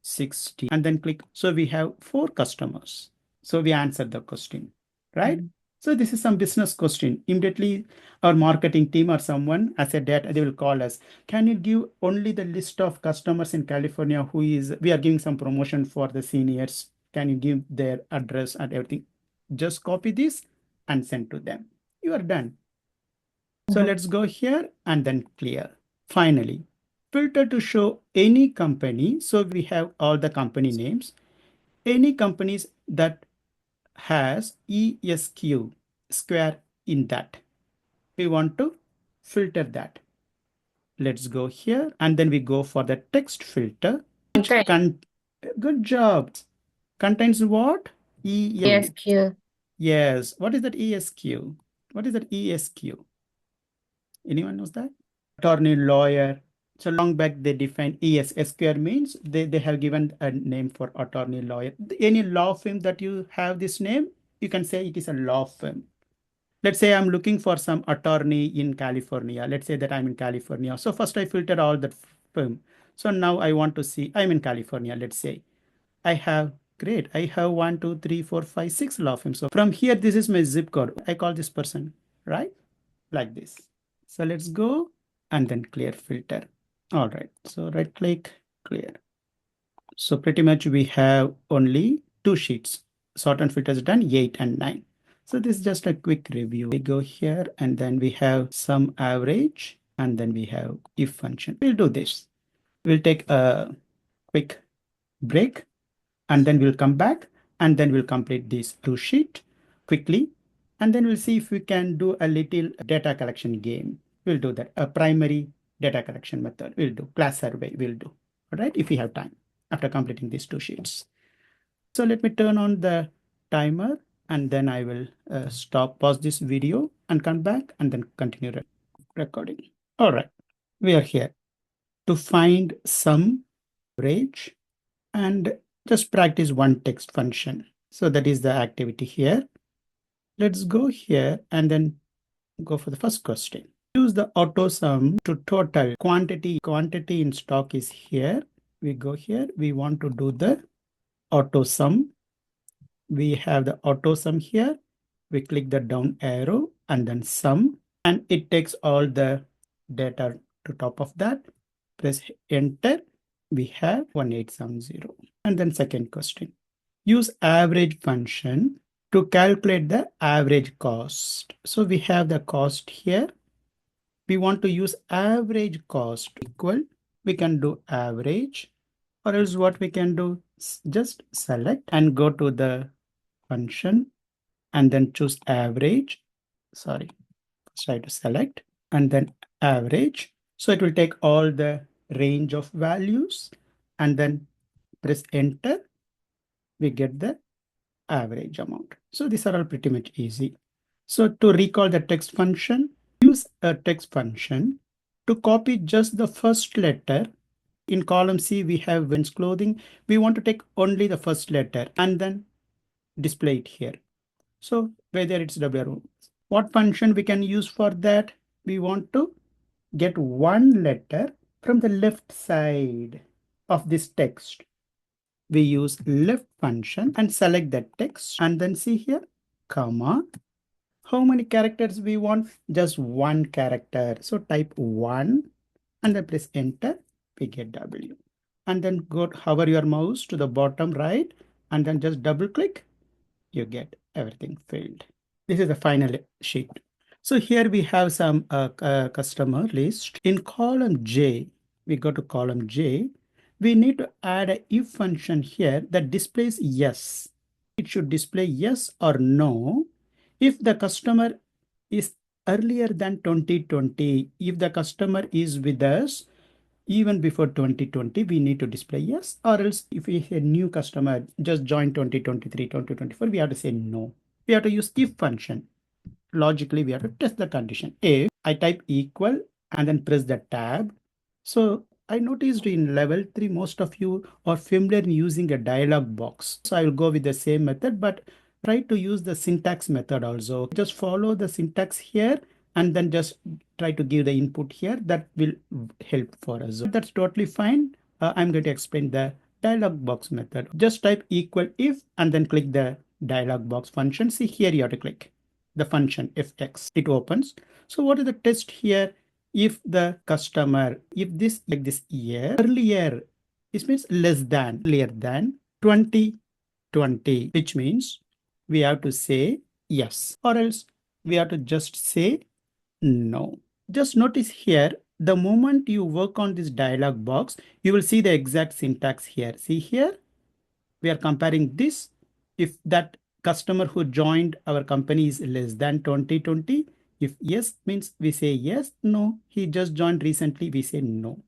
60, and then click. So we have 4 customers. So we answered the question, right? So this is some business question. Immediately our marketing team or someone as a data, they will call us. Can you give only the list of customers in California who is, we are giving some promotion for the seniors. Can you give their address and everything? Just copy this and send to them. You are done. So let's go here and then clear. Finally, filter to show any company. So we have all the company names. Any companies that has ESQ square in that. We want to filter that. Let's go here and then we go for the text filter. Good job. Contains what? ESQ. Yes. What is that ESQ? What is that ESQ? Anyone knows that? Attorney, lawyer. So long back they defined ESQ means they have given a name for attorney, lawyer. Any law firm that you have this name, you can say it is a law firm. Let's say I'm looking for some attorney in California. Let's say that I'm in California. So first I filter all that firm. So now I want to see I'm in California. Let's say I have great. I have 1, 2, 3, 4, 5, 6 law firms. So from here, this is my zip code. I call this person, right? Like this. So let's go and then clear filter. All right. So right click, clear. So pretty much we have only 2 sheets. Sort and filter is done, 8 and 9. So this is just a quick review. We go here and then we have some average and then we have if function. We'll do this. We'll take a quick break and then we'll come back and then we'll complete this 2 sheet quickly. And then we'll see if we can do a little data collection game. We'll do that. A primary data collection method. We'll do class survey. We'll do. All right. If we have time after completing these 2 sheets. So let me turn on the timer and then I will pause this video and come back and then continue recording. All right. We are here to find some average and just practice one text function. So that is the activity here. Let's go here and then go for the first question. Use the auto sum to total quantity. Quantity in stock is here. We go here. We want to do the auto sum. We have the auto sum here. We click the down arrow and then sum, and it takes all the data to top of that. Press enter. We have 1870. And then second question. Use average function to calculate the average cost. So we have the cost here. We want to use average cost equal. We can do average, or else what we can do, just select and go to the function and then choose average. Sorry, try to select and then average. So it will take all the range of values and then press enter. We get the average amount. So these are all pretty much easy. So to recall the text function, use a text function to copy just the first letter. In column C, we have women's clothing. We want to take only the first letter and then display it here. So whether it's WR, what function we can use for that? We want to get one letter from the left side of this text. We use left function and select that text and then see here, comma. How many characters we want? Just one character. So type 1 and then press enter. We get W. And then hover your mouse to the bottom right and then just double click. You get everything filled. This is the final sheet. So here we have some customer list. In column J, we go to column J. We need to add a if function here that displays yes. It should display yes or no if the customer is earlier than 2020. If the customer is with us even before 2020, we need to display yes, or else if we a new customer just joined 2023, 2024, we have to say no. We have to use if function. Logically, we have to test the condition. If I type equal and then press the tab. So I noticed in level 3, most of you are familiar in using a dialog box. So I will go with the same method, but try to use the syntax method also. Just follow the syntax here and then just try to give the input here. That will help for us. That's totally fine. I'm going to explain the dialog box method. Just type equal if and then click the dialog box function. See here you have to click the function if x, it opens. So what is the test here? If the customer, if this like this year, earlier, this means less than, earlier than 2020, which means we have to say yes, or else we have to just say no. Just notice here, the moment you work on this dialog box, you will see the exact syntax here. See here, we are comparing this. If that customer who joined our company is less than 2020, if yes means we say yes, no, he just joined recently, we say no.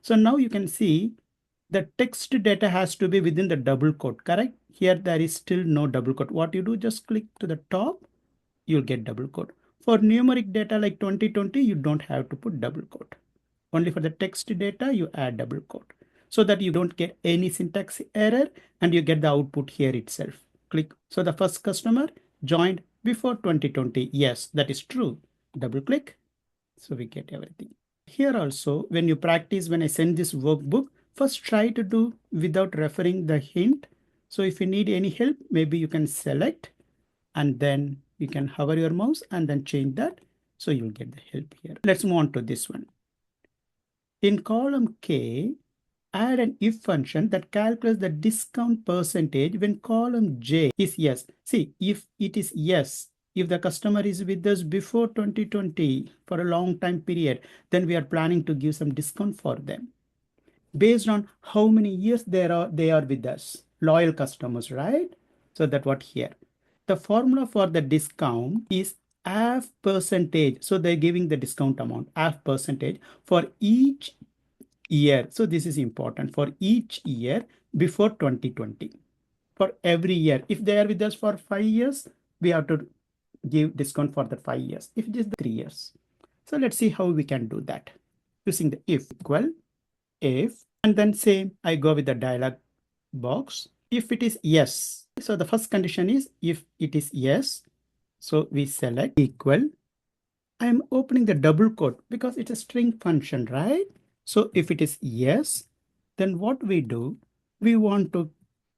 So now you can see the text data has to be within the double quote, correct? Here there is still no double quote. What you do, just click to the top, you'll get double quote. For numeric data like 2020, you don't have to put double quote. Only for the text data, you add double quote so that you don't get any syntax error and you get the output here itself. Click. So the first customer joined before 2020. Yes, that is true. Double click. So we get everything. Here also, when you practice, when I send this workbook, first try to do without referring the hint. So if you need any help, maybe you can select and then you can hover your mouse and then change that. So you'll get the help here. Let's move on to this one. In column K, add an if function that calculates the discount percentage when column J is yes. See, if it is yes, if the customer is with us before 2020 for a long time period, then we are planning to give some discount for them based on how many years they are with us, loyal customers, right? So that what here. The formula for the discount is half percentage. So they're giving the discount amount, half percentage for each year. So this is important for each year before 2020. For every year, if they are with us for 5 years, we have to give discount for the 5 years. If it is the 3 years. So let's see how we can do that using the if equal if, and then same, I go with the dialog box. If it is yes, so the first condition is if it is yes, so we select equal. I'm opening the double quote because it's a string function, right? So if it is yes, then what we do, we want to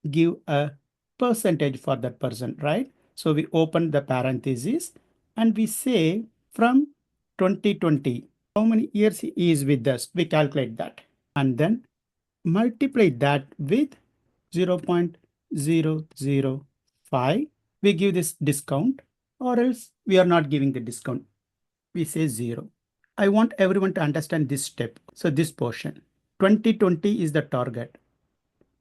give a percentage for that person, right? So we open the parentheses and we say from 2020, how many years he is with us, we calculate that. And then multiply that with 0.005. We give this discount, or else we are not giving the discount. We say 0. I want everyone to understand this step. So this portion, 2020 is the target.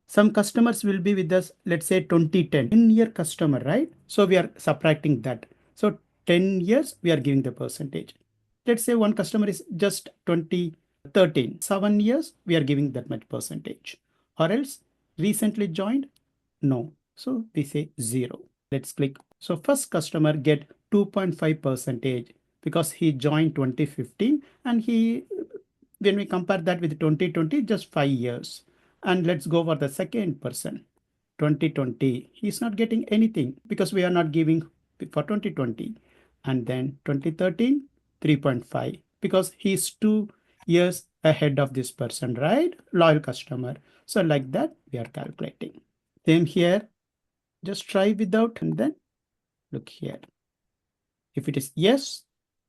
Some customers will be with us, let's say 2010, 10-year customer, right? So we are subtracting that. So 10 years, we are giving the percentage. Let's say one customer is just 2013, 7 years, we are giving that much percentage. Or else recently joined, no. So we say 0. Let's click. So first customer get 2.5 percentage because he joined 2015 and when we compare that with 2020, just 5 years. And let's go for the second person, 2020. He's not getting anything because we are not giving for 2020. And then 2013, 3.5 because he's 2 years ahead of this person, right? Loyal customer. So like that, we are calculating. Same here. Just try without and then look here. If it is yes,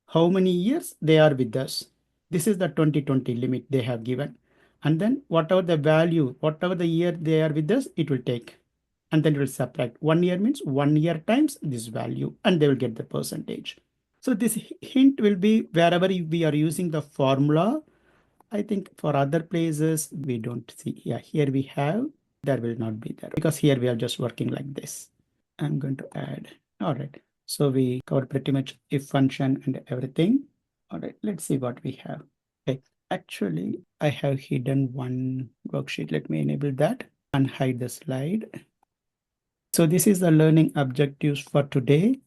how many years they are with us? This is the 2020 limit they have given. And then whatever the value, whatever the year they are with us, it will take. And then it will subtract. 1 year means 1 year times this value, and they will get the percentage. So this hint will be wherever we are using the formula. I think for other places, we don't see. Yeah, here we have, there will not be there because here we are just working like this. I'm going to add. All right. So we covered pretty much if function and everything. All right, let's see what we have. Okay, actually, I have hidden one worksheet. Let me enable that and hide the slide. So this is the learning objectives for today.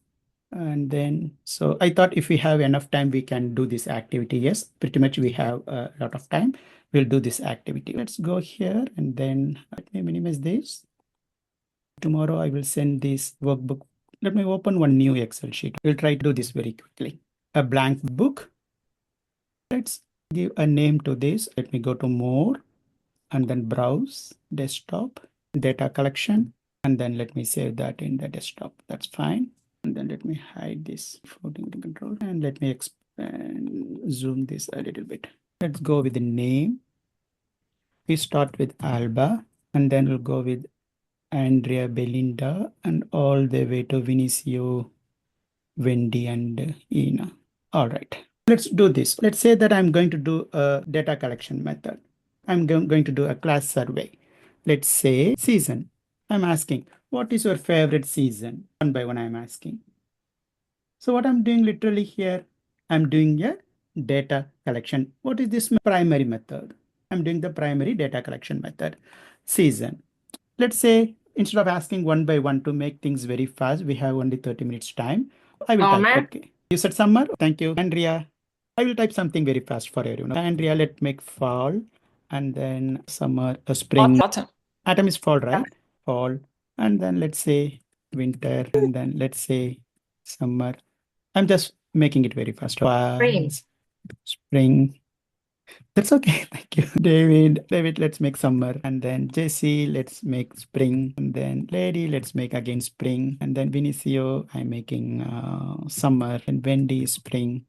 And then, so I thought if we have enough time, we can do this activity. Yes, pretty much we have a lot of time. We'll do this activity. Let's go here and then let me minimize this. Tomorrow I will send this workbook. Let me open one new Excel sheet. We'll try to do this very quickly. A blank book. Let's give a name to this. Let me go to more. and then browse, desktop, data collection, and then let me save that in the desktop. That's fine. And then let me hide this floating control and let me expand, zoom this a little bit. Let's go with the name. We start with Alba and then we'll go with Andrea, Belinda, and all the way to Vinicio, Wendy, and Ina. All right. Let's do this. Let's say that I'm going to do a data collection method. I'm going to do a class survey. Let's say season. I'm asking, what is your favorite season? One by one, I'm asking. So what I'm doing literally here, I'm doing a data collection. What is this primary method? I'm doing the primary data collection method. Season. Let's say instead of asking one by one to make things very fast, we have only 30 minutes time. I will type, okay. You said summer? Thank you. Andrea, I will type something very fast for everyone. Andrea, let's make fall and then summer, spring. Autumn. Autumn is fall, right? Fall. And then let's say winter and then let's say summer. I'm just making it very fast. Spring. Spring. That's okay. Thank you. David, let's make summer. And then Jesse, let's make spring. And then Lady, let's make again spring. And then Vinicio, I'm making summer. And Wendy, spring.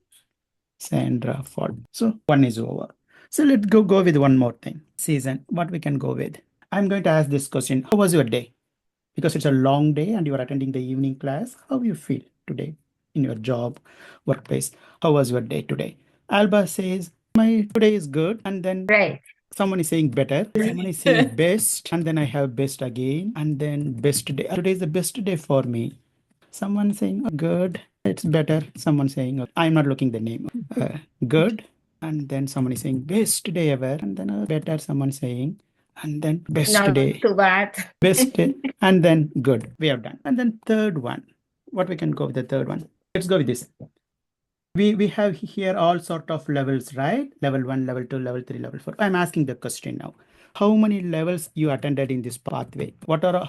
Sandra, fall. So one is over. So let's go with one more thing. Season. What we can go with. I'm going to ask this question. How was your day? Because it's a long day and you are attending the evening class. How you feel today in your job, workplace? How was your day today? Alba says, my today is good. And then Right. someone is saying better. Someone is saying best. And then I have best again. And then best day. Today is the best day for me. Someone saying good. It's better. Someone saying, I'm not looking the name. Good. And then someone is saying best day ever. And then better. Someone saying, and then best Not day. too bad. Best day. And then good. We have done. And then third one. What we can go with the third one? Let's go with this. We have here all sort of levels, right? Level 1, level 2, level 3, level 4. I'm asking the question now. How many levels you attended in this pathway? What are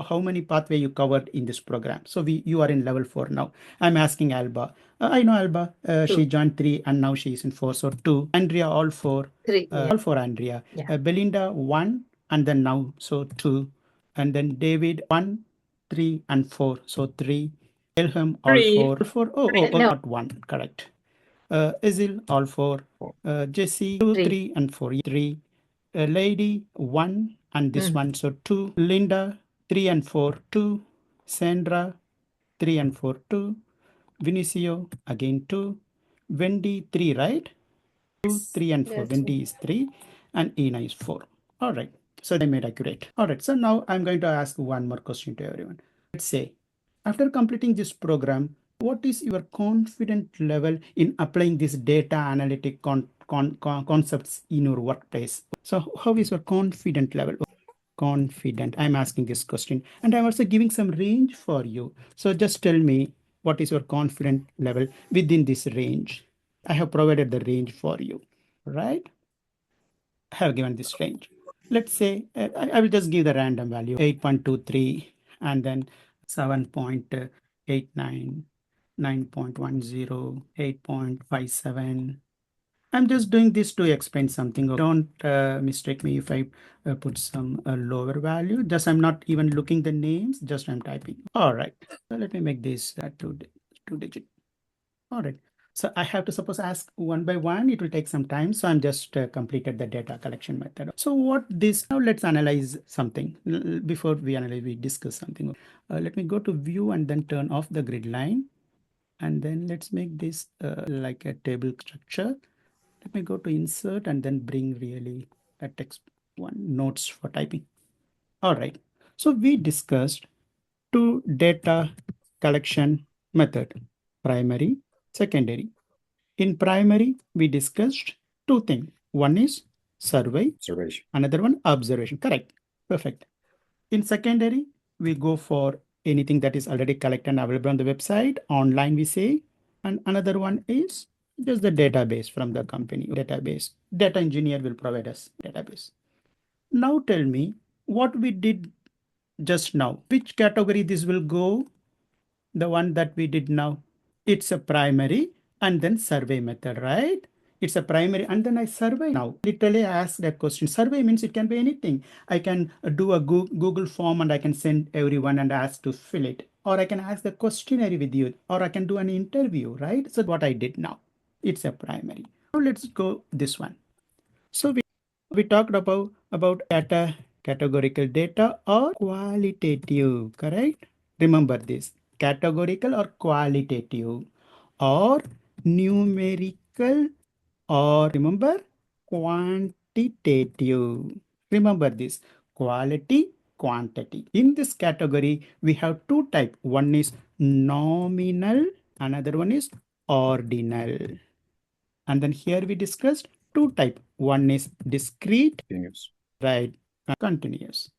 how many pathway you covered in this program? So you are in level 4 now. I'm asking Alba. I know Alba. She joined 3 and now she is in 4. So 2. Andrea, all 4. 3. All 4 Andrea. Yeah. Belinda 1 and then now so 2. And then David 1, 3 and 4. So 3. Wilhelm all 3. 4. All 4. Oh, No. not 1. Correct. Isil all 4. Jesse 2, 3 and 4. 3. Lady 1 and this one so 2. Linda 3 and 4 2. Sandra 3 and 4 2. Vinicio again 2. Wendy 3, right? 2, 3 and 4. Yes. Wendy is 3 and Ina is 4. All right. So they made accurate. All right. So now I'm going to ask one more question to everyone. Let's say after completing this program, what is your confident level in applying this data analytic concepts in your workplace? So how is your confident level? Confident. I'm asking this question and I'm also giving some range for you. So just tell me what is your confident level within this range. I have provided the range for you, right? I have given this range. Let's say I will just give the random value 8.23 and then 7.89, 9.10, 8.57. I'm just doing this to explain something. Don't mistake me if I put some lower value. Just I'm not even looking the names, just I'm typing. All right. So let me make this two digit. All right. So I have to suppose ask one by one. It will take some time. So I'm just completed the data collection method. So what this, now let's analyze something. Before we analyze, we discuss something. Let me go to view and then turn off the grid line. And then let's make this like a table structure. Let me go to insert and then bring really a text one notes for typing. All right. So we discussed two data collection method, primary, secondary. In primary, we discussed two things. One is survey, Observation. another one observation. Correct. Perfect. In secondary, we go for anything that is already collected and available on the website. Online, we say. And another one is just the database from the company. Database. Data engineer will provide us database. Now tell me what we did just now. Which category this will go? The one that we did now. It's a primary and then survey method, right? It's a primary, and then I survey now. Literally ask that question. Survey means it can be anything. I can do a Google form and I can send everyone and ask to fill it. Or I can ask the questionnaire with you, or I can do an interview, right? So what I did now, it's a primary. Now let's go this one. So we talked about data, categorical data or qualitative, correct? Remember this, categorical or qualitative or numerical or remember quantitative. Remember this, quality, quantity. In this category, we have two types. One is nominal, another one is ordinal. And then here we discussed two types. One is discrete, Continuous. right, continuous.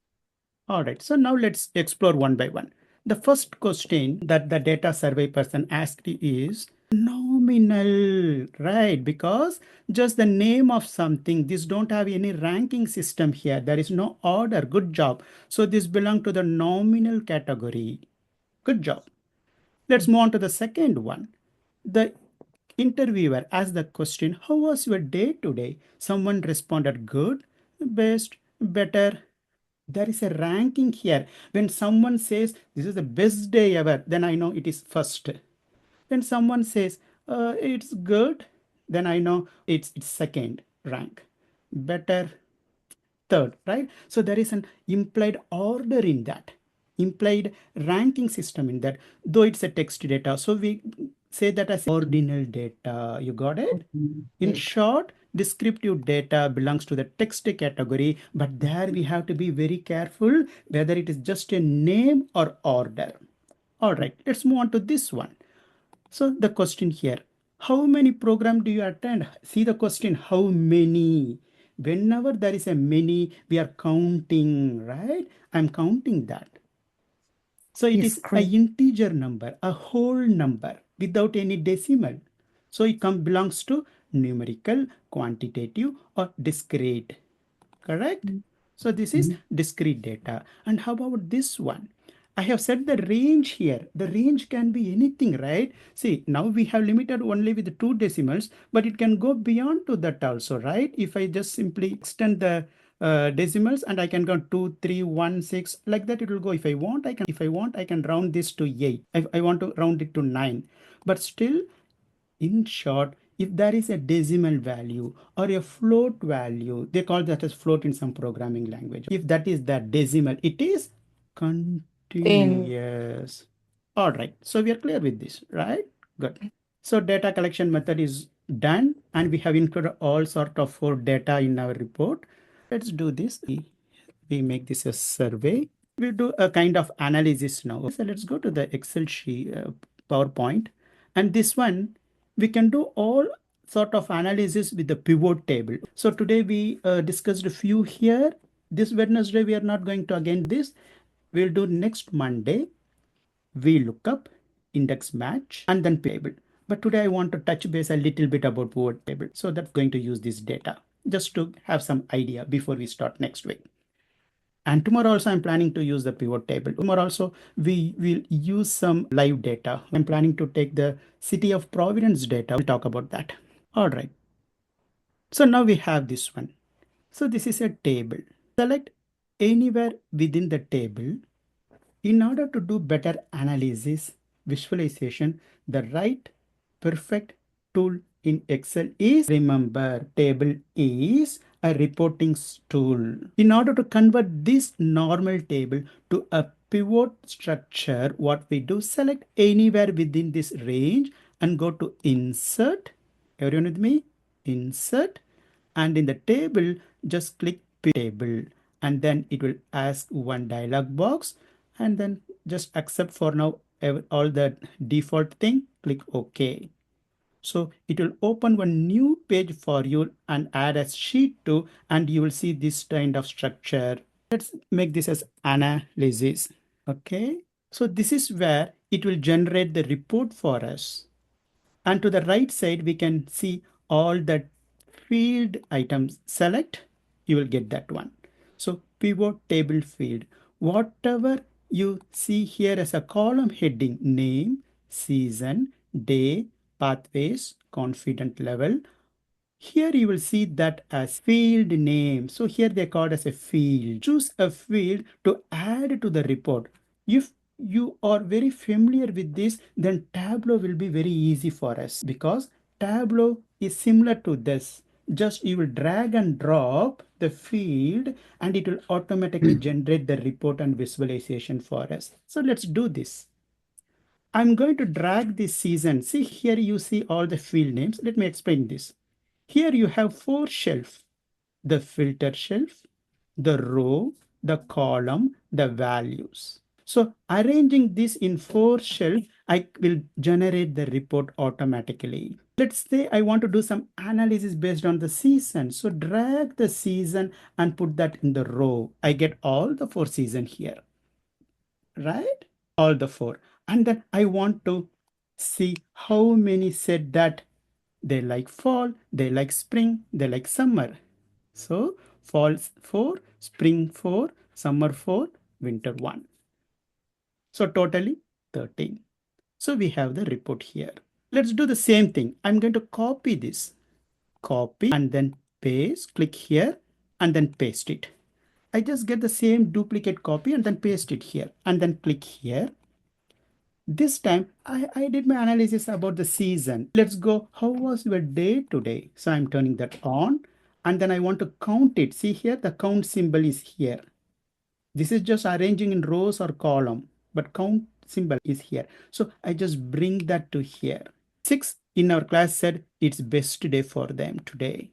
All right, so now let's explore one by one. The first question that the data survey person asked is nominal, right? Because just the name of something, this don't have any ranking system here. There is no order. Good job. So this belongs to the nominal category. Good job. Let's move on to the second one. The interviewer asked the question, how was your day today? Someone responded, good, best, better. There is a ranking here. When someone says, this is the best day ever, then I know it is first. When someone says, it's good, then I know it's second rank. Better, third, right? So there is an implied order in that, implied ranking system in that, though it's a text data. So we say that as ordinal data. You got it? In short, descriptive data belongs to the text category, but there we have to be very careful whether it is just a name or order. All right, let's move on to this one. So the question here, how many program do you attend? See the question, how many? Whenever there is a many, we are counting, right? I'm counting that. So it is an integer number, a whole number without any decimal. So it belongs to numerical, quantitative, or discrete. Correct? So this is discrete data. And how about this one? I have set the range here. The range can be anything, right? See, now we have limited only with two decimals, but it can go beyond to that also, right? If I just simply extend the decimals and I can go 2, 3, 1, 6, like that it will go. If I want, I can round this to 8. I want to round it to 9. But still, in short, if there is a decimal value or a float value, they call that as float in some programming language. If that is that decimal, it is continuous. All right, so we are clear with this, right? Good. So data collection method is done and we have included all sort of for data in our report. Let's do this. We make this a survey. We do a kind of analysis now. So let's go to the Excel sheet, PowerPoint. And this one, we can do all sort of analysis with the pivot table. So today we discussed a few here. This Wednesday, we are not going to again this. We'll do next Monday. We look up, index match, and then table. But today I want to touch base a little bit about pivot table. So that's going to use this data just to have some idea before we start next week. And tomorrow also I'm planning to use the pivot table. Tomorrow also we will use some live data. I'm planning to take the City of Providence data. We'll talk about that. All right. So now we have this one. So this is a table. Select anywhere within the table. In order to do better analysis, visualization, the right perfect tool in Excel is, remember, table is a reporting tool. In order to convert this normal table to a pivot structure, what we do, select anywhere within this range and go to insert. Everyone with me? Insert. And in the table, just click table. And then it will ask one dialog box. And then just accept for now all the default thing. Click OK. So it will open one new page for you and add a sheet to, and you will see this kind of structure. Let's make this as analysis. Okay. So this is where it will generate the report for us. And to the right side, we can see all the field items. Select, you will get that one. So pivot table field, whatever you see here as a column heading, name, season, day, pathways, confident level, Here you will see that as field name. So here they called as a field. Choose a field to add to the report. If you are very familiar with this, then Tableau will be very easy for us because Tableau is similar to this. Just you will drag and drop the field and it will automatically generate the report and visualization for us. So let's do this. I'm going to drag this season. See here you see all the field names. Let me explain this. Here you have four shelves: the filter shelf, the row, the column, the values. So arranging this in four shelves, I will generate the report automatically. Let's say I want to do some analysis based on the season. So drag the season and put that in the row. I get all the four seasons here, right? All the four. And then I want to see how many said that they like fall, they like spring, they like summer. So fall 4, spring 4, summer 4, winter 1. So totally 13. So we have the report here. Let's do the same thing. I'm going to copy this. Copy and then paste. Click here and then paste it. I just get the same duplicate copy and then paste it here and then click here. This time I did my analysis about the season. Let's go. How was your day today? So I'm turning that on and then I want to count it. See here, the count symbol is here. This is just arranging in rows or column, but count symbol is here. So I just bring that to here. 6 in our class said it's best day for them today.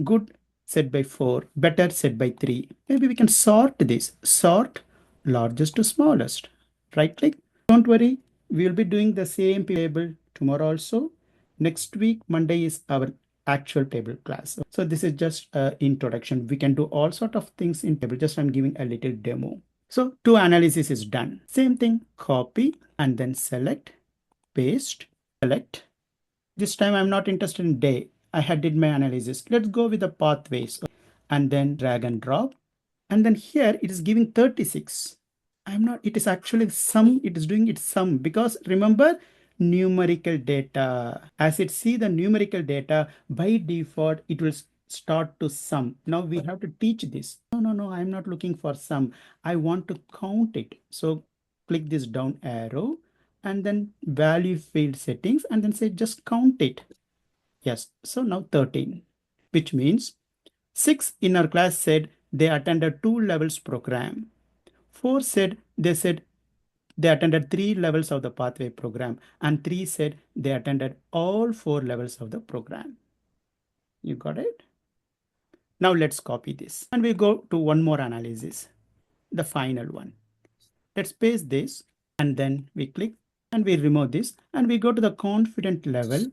Good set by 4, better set by 3. Maybe we can sort this. Sort largest to smallest. Right click. Don't worry, we will be doing the same table tomorrow also. Next week, Monday is our actual table class. So this is just an introduction. We can do all sort of things in table. Just I'm giving a little demo. So two analysis is done. Same thing, copy and then select, paste, select. This time I'm not interested in day. I had did my analysis. Let's go with the pathways and then drag and drop. And then here it is giving 36. I'm not, it is actually sum, it is doing its sum because remember numerical data. As it see the numerical data, by default, it will start to sum. Now we have to teach this. No, I'm not looking for sum. I want to count it. So click this down arrow and then value field settings and then say just count it. Yes, so now 13, which means 6 in our class said they attended 2 levels program. 4 said they attended 3 levels of the pathway program and 3 said they attended all 4 levels of the program. You got it? Now let's copy this and we go to one more analysis, the final one. Let's paste this and then we click and we remove this and we go to the confident level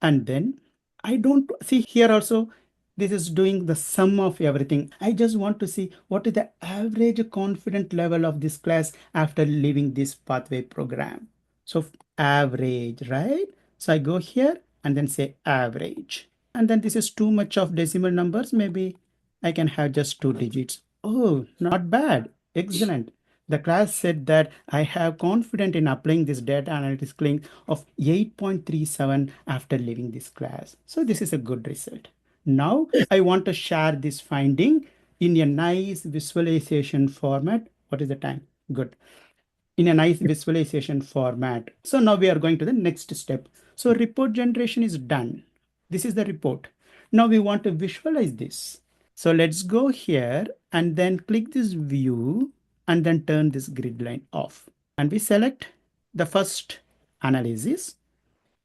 and then I don't see here also this is doing the sum of everything. I just want to see what is the average confidence level of this class after leaving this pathway program. So average, right? So I go here and then say average. And then this is too much of decimal numbers. Maybe I can have just 2 digits. Oh, not bad. Excellent. The class said that I have confidence in applying this data analytics claim of 8.37 after leaving this class. So this is a good result. Now I want to share this finding in a nice visualization format. What is the time? Good. In a nice visualization format. So now we are going to the next step. So report generation is done. This is the report. Now we want to visualize this. So let's go here and then click this view and then turn this grid line off. And we select the first analysis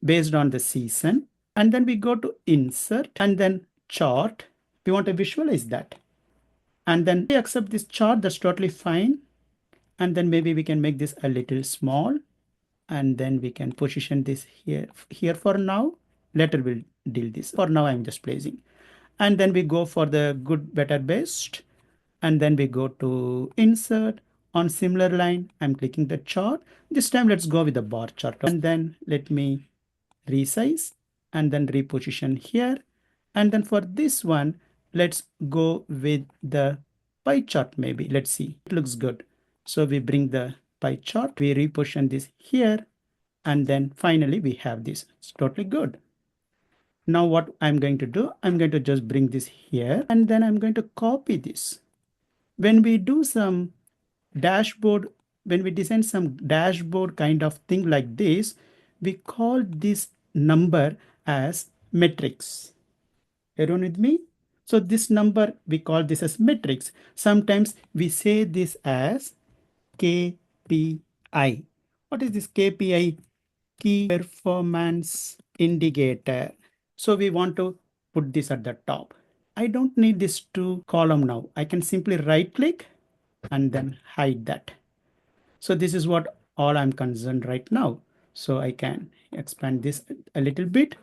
based on the season. And then we go to insert and then chart. We want to visualize that. And then we accept this chart. That's totally fine. And then maybe we can make this a little small. And then we can position this here for now. Later we'll deal this. For now, I'm just placing. And then we go for the good, better, best. And then we go to insert. On similar line, I'm clicking the chart. This time, let's go with the bar chart. And then let me resize and then reposition here. And then for this one, let's go with the pie chart maybe. Let's see. It looks good. So we bring the pie chart. We reposition this here. And then finally, we have this. It's totally good. Now what I'm going to do, I'm going to just bring this here and then I'm going to copy this. When we do some dashboard, when we design some dashboard kind of thing like this, we call this number as metrics. Everyone with me? So this number, we call this as metrics. Sometimes we say this as KPI. What is this KPI? Key performance indicator. So we want to put this at the top. I don't need this to column now. I can simply right click and then hide that. So this is what all I'm concerned right now. So I can expand this a little bit.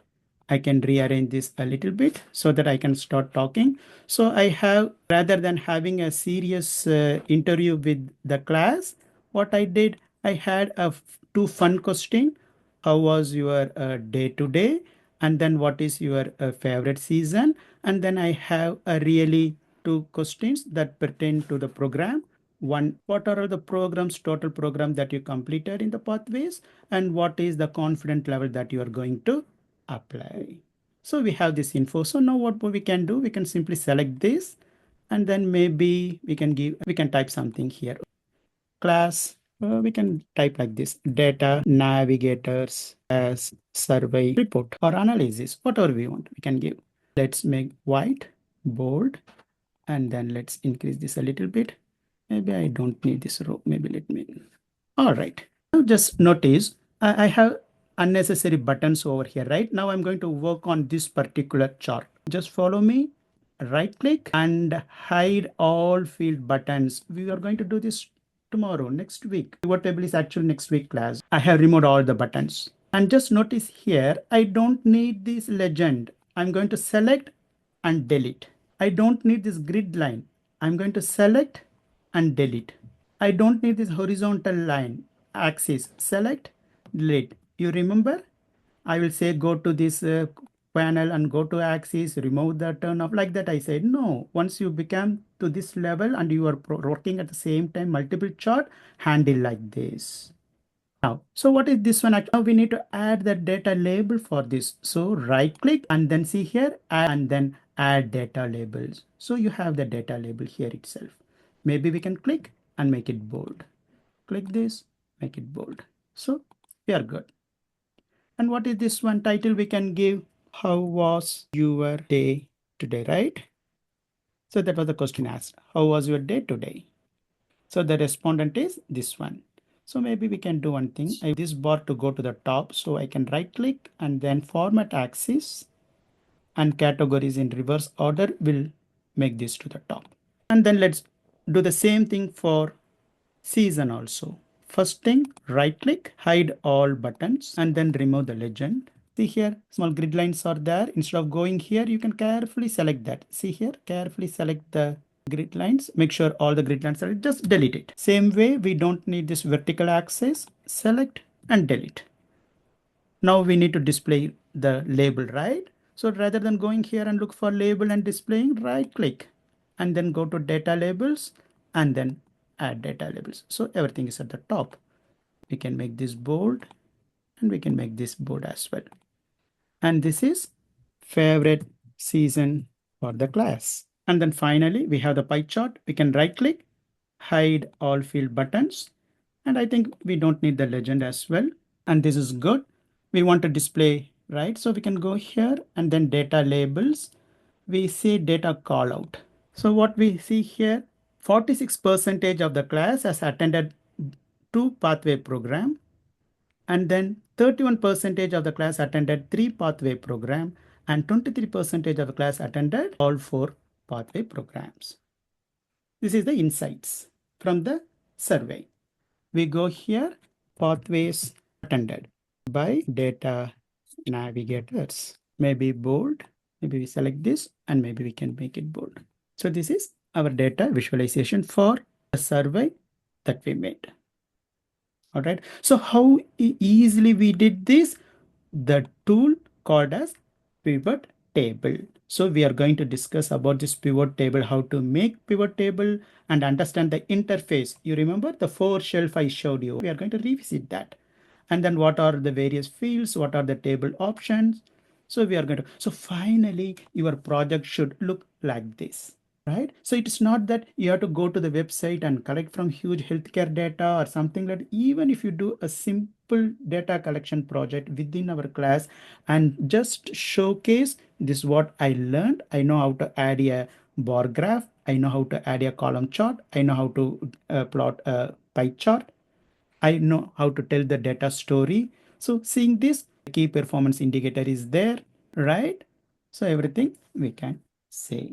I can rearrange this a little bit so that I can start talking. So I have, rather than having a serious interview with the class, what I did, I had two fun questions. How was your day today? And then what is your favorite season? And then I have a really two questions that pertain to the program. One, what are the programs, total program that you completed in the pathways? And what is the confidence level that you are going to apply? So we have this info. So now what we can do, we can simply select this and then maybe we can type something here. Class, we can type like this: data navigators as survey report or analysis, whatever we want, we can give. Let's make white, bold, and then let's increase this a little bit. Maybe I don't need this row. Maybe let me. All right. Now just notice I have unnecessary buttons over here, right? Now I'm going to work on this particular chart. Just follow me. Right click and hide all field buttons. We are going to do this tomorrow, next week. Pivot table is actually next week class. I have removed all the buttons. And just notice here, I don't need this legend. I'm going to select and delete. I don't need this grid line. I'm going to select and delete. I don't need this horizontal line axis. Select, delete. You remember? I will say go to this panel and go to axis, remove the turn off like that. I said no. Once you become to this level and you are working at the same time multiple chart, handle like this. Now, so what is this one? Now we need to add the data label for this. So right click and then see here and then add data labels. So you have the data label here itself. Maybe we can click and make it bold. Click this, make it bold. So we are good. And what is this one title we can give? How was your day today, right? So that was the question asked. How was your day today? So the respondent is this one. So maybe we can do one thing. I this bar to go to the top. So I can right click and then format axis and categories in reverse order will make this to the top. And then let's do the same thing for season also. First thing, right click, hide all buttons and then remove the legend. See here, small grid lines are there. Instead of going here, you can carefully select that. See here, carefully select the grid lines. Make sure all the grid lines are, just delete it. Same way, we don't need this vertical axis. Select and delete. Now we need to display the label, right? So rather than going here and look for label and displaying, right click and then go to data labels and then add data labels. So everything is at the top. We can make this bold and we can make this bold as well. And this is favorite season for the class. And then finally, we have the pie chart. We can right click, hide all field buttons. And I think we don't need the legend as well. And this is good. We want to display, right? So we can go here and then data labels. We see data call out. So what we see here, 46% of the class has attended 2 pathway program. And then 31% of the class attended 3 pathway program and 23% of the class attended all 4 pathway programs. This is the insights from the survey. We go here, pathways attended by data navigators. Maybe bold, maybe we select this and maybe we can make it bold. So this is our data visualization for the survey that we made. All right. So how easily we did this? The tool called as pivot table. So we are going to discuss about this pivot table, how to make pivot table and understand the interface. You remember the 4 shelf I showed you. We are going to revisit that. And then what are the various fields? What are the table options? So we are going to, so finally your project should look like this, right? So it's not that you have to go to the website and collect from huge healthcare data or something like that. Even if you do a simple data collection project within our class and just showcase this is what I learned. I know how to add a bar graph. I know how to add a column chart. I know how to plot a pie chart. I know how to tell the data story. So seeing this, the key performance indicator is there, right? So everything we can say.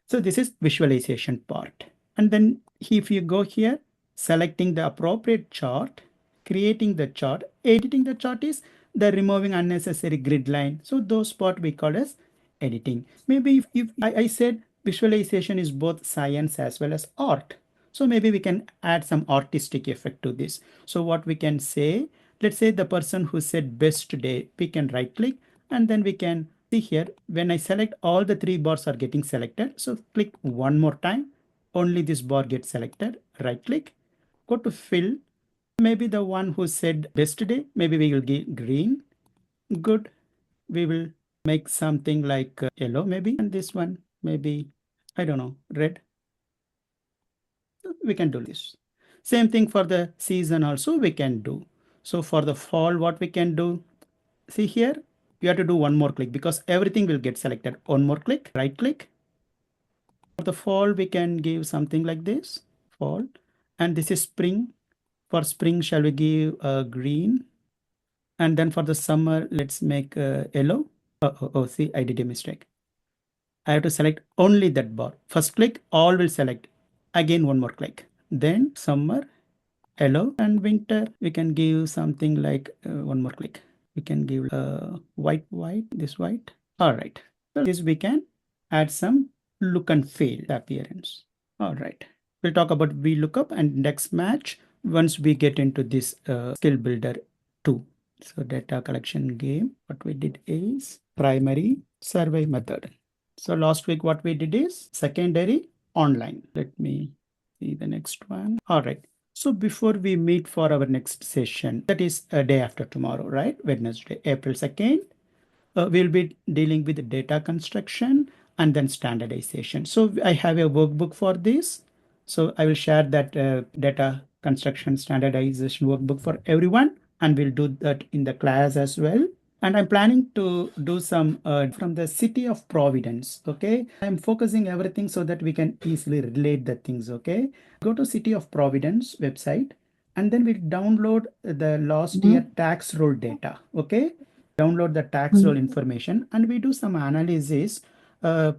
So this is visualization part. And then if you go here, selecting the appropriate chart, creating the chart, editing the chart is the removing unnecessary grid line. So those part we call as editing. Maybe if I said visualization is both science as well as art. So maybe we can add some artistic effect to this. So what we can say, let's say the person who said best today, we can right click and then we can see here when I select all the three bars are getting selected. So click one more time, only this bar gets selected, right click, go to fill. Maybe the one who said best today, maybe we will give green. Good. We will make something like yellow maybe. And this one, maybe, I don't know, red. We can do this. Same thing for the season also we can do. So for the fall, what we can do, see here, you have to do one more click because everything will get selected. One more click, right click. For the fall, we can give something like this, fall. And this is spring. For spring, shall we give green? And then for the summer, let's make yellow. Oh, see, I did a mistake. I have to select only that bar. First click, all will select. Again, one more click. Then summer, yellow, and winter, we can give something like one more click. We can give white, this white. All right. So this we can add some look and feel appearance. All right. We'll talk about VLOOKUP and index match once we get into this skill builder 2. So data collection game, what we did is primary survey method. So last week what we did is secondary online. Let me see the next one. All right. So before we meet for our next session, that is a day after tomorrow, right? Wednesday, April 2nd, we'll be dealing with data construction and then standardization. So I have a workbook for this. So I will share that data construction standardization workbook for everyone, and we'll do that in the class as well. And I'm planning to do some from the city of Providence. Okay. I'm focusing everything so that we can easily relate the things. Okay. Go to city of Providence website and then we'll download the last year tax roll data. Okay. Download the tax roll information and we do some analysis for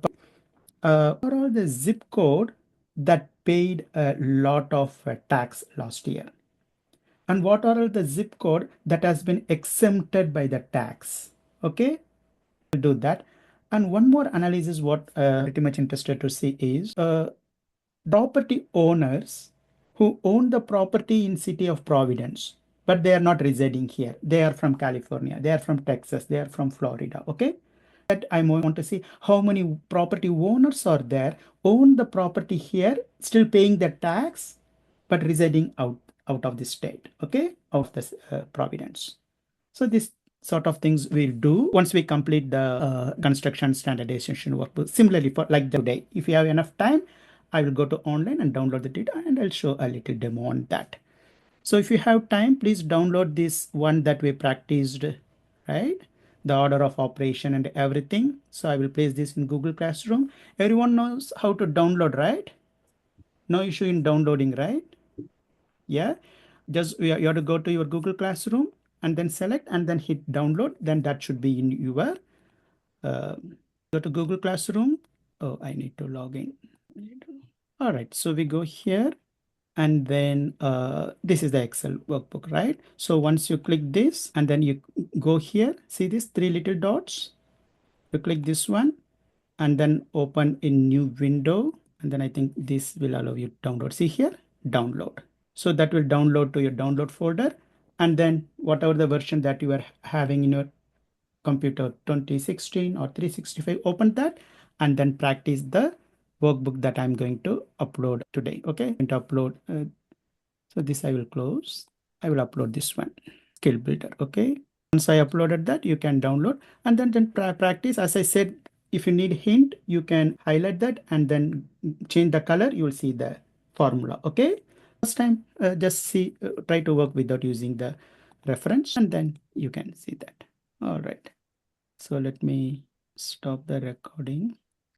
all the zip code that paid a lot of tax last year. And what are all the zip code that has been exempted by the tax. Okay, we'll do that. And one more analysis what pretty much interested to see is property owners who own the property in city of Providence, but they are not residing here. They are from California, they are from Texas, they are from Florida. Okay, that I want to see how many property owners are there, own the property here, still paying the tax, but residing out of the state. Okay, out of this Providence. So this sort of things we'll do once we complete the construction standardization workbook. Similarly, for like today, if you have enough time, I will go to online and download the data and I'll show a little demo on that. So if you have time, please download this one that we practiced, right? The order of operation and everything. So I will place this in Google Classroom. Everyone knows how to download, right? No issue in downloading, right? Yeah, just you have to go to your Google Classroom and then select and then hit download. Then that should be in your go to Google Classroom. Oh, I need to log in. All right, so we go here and then this is the Excel workbook, right? So once you click this and then you go here, see these three little dots, you click this one and then open in new window. And then I think this will allow you to download. See here, download. So that will download to your download folder. And then whatever the version that you are having in your computer, 2016 or 365, open that and then practice the workbook that I'm going to upload today. Okay, I'm going to upload. So this I will close. I will upload this one, skill builder. Okay, Once I uploaded that, you can download and then practice. As I said, if you need hint, you can highlight that and then change the color. You will see the formula. Okay. First time, just see, try to work without using the reference, and then you can see that. All right. So let me stop the recording.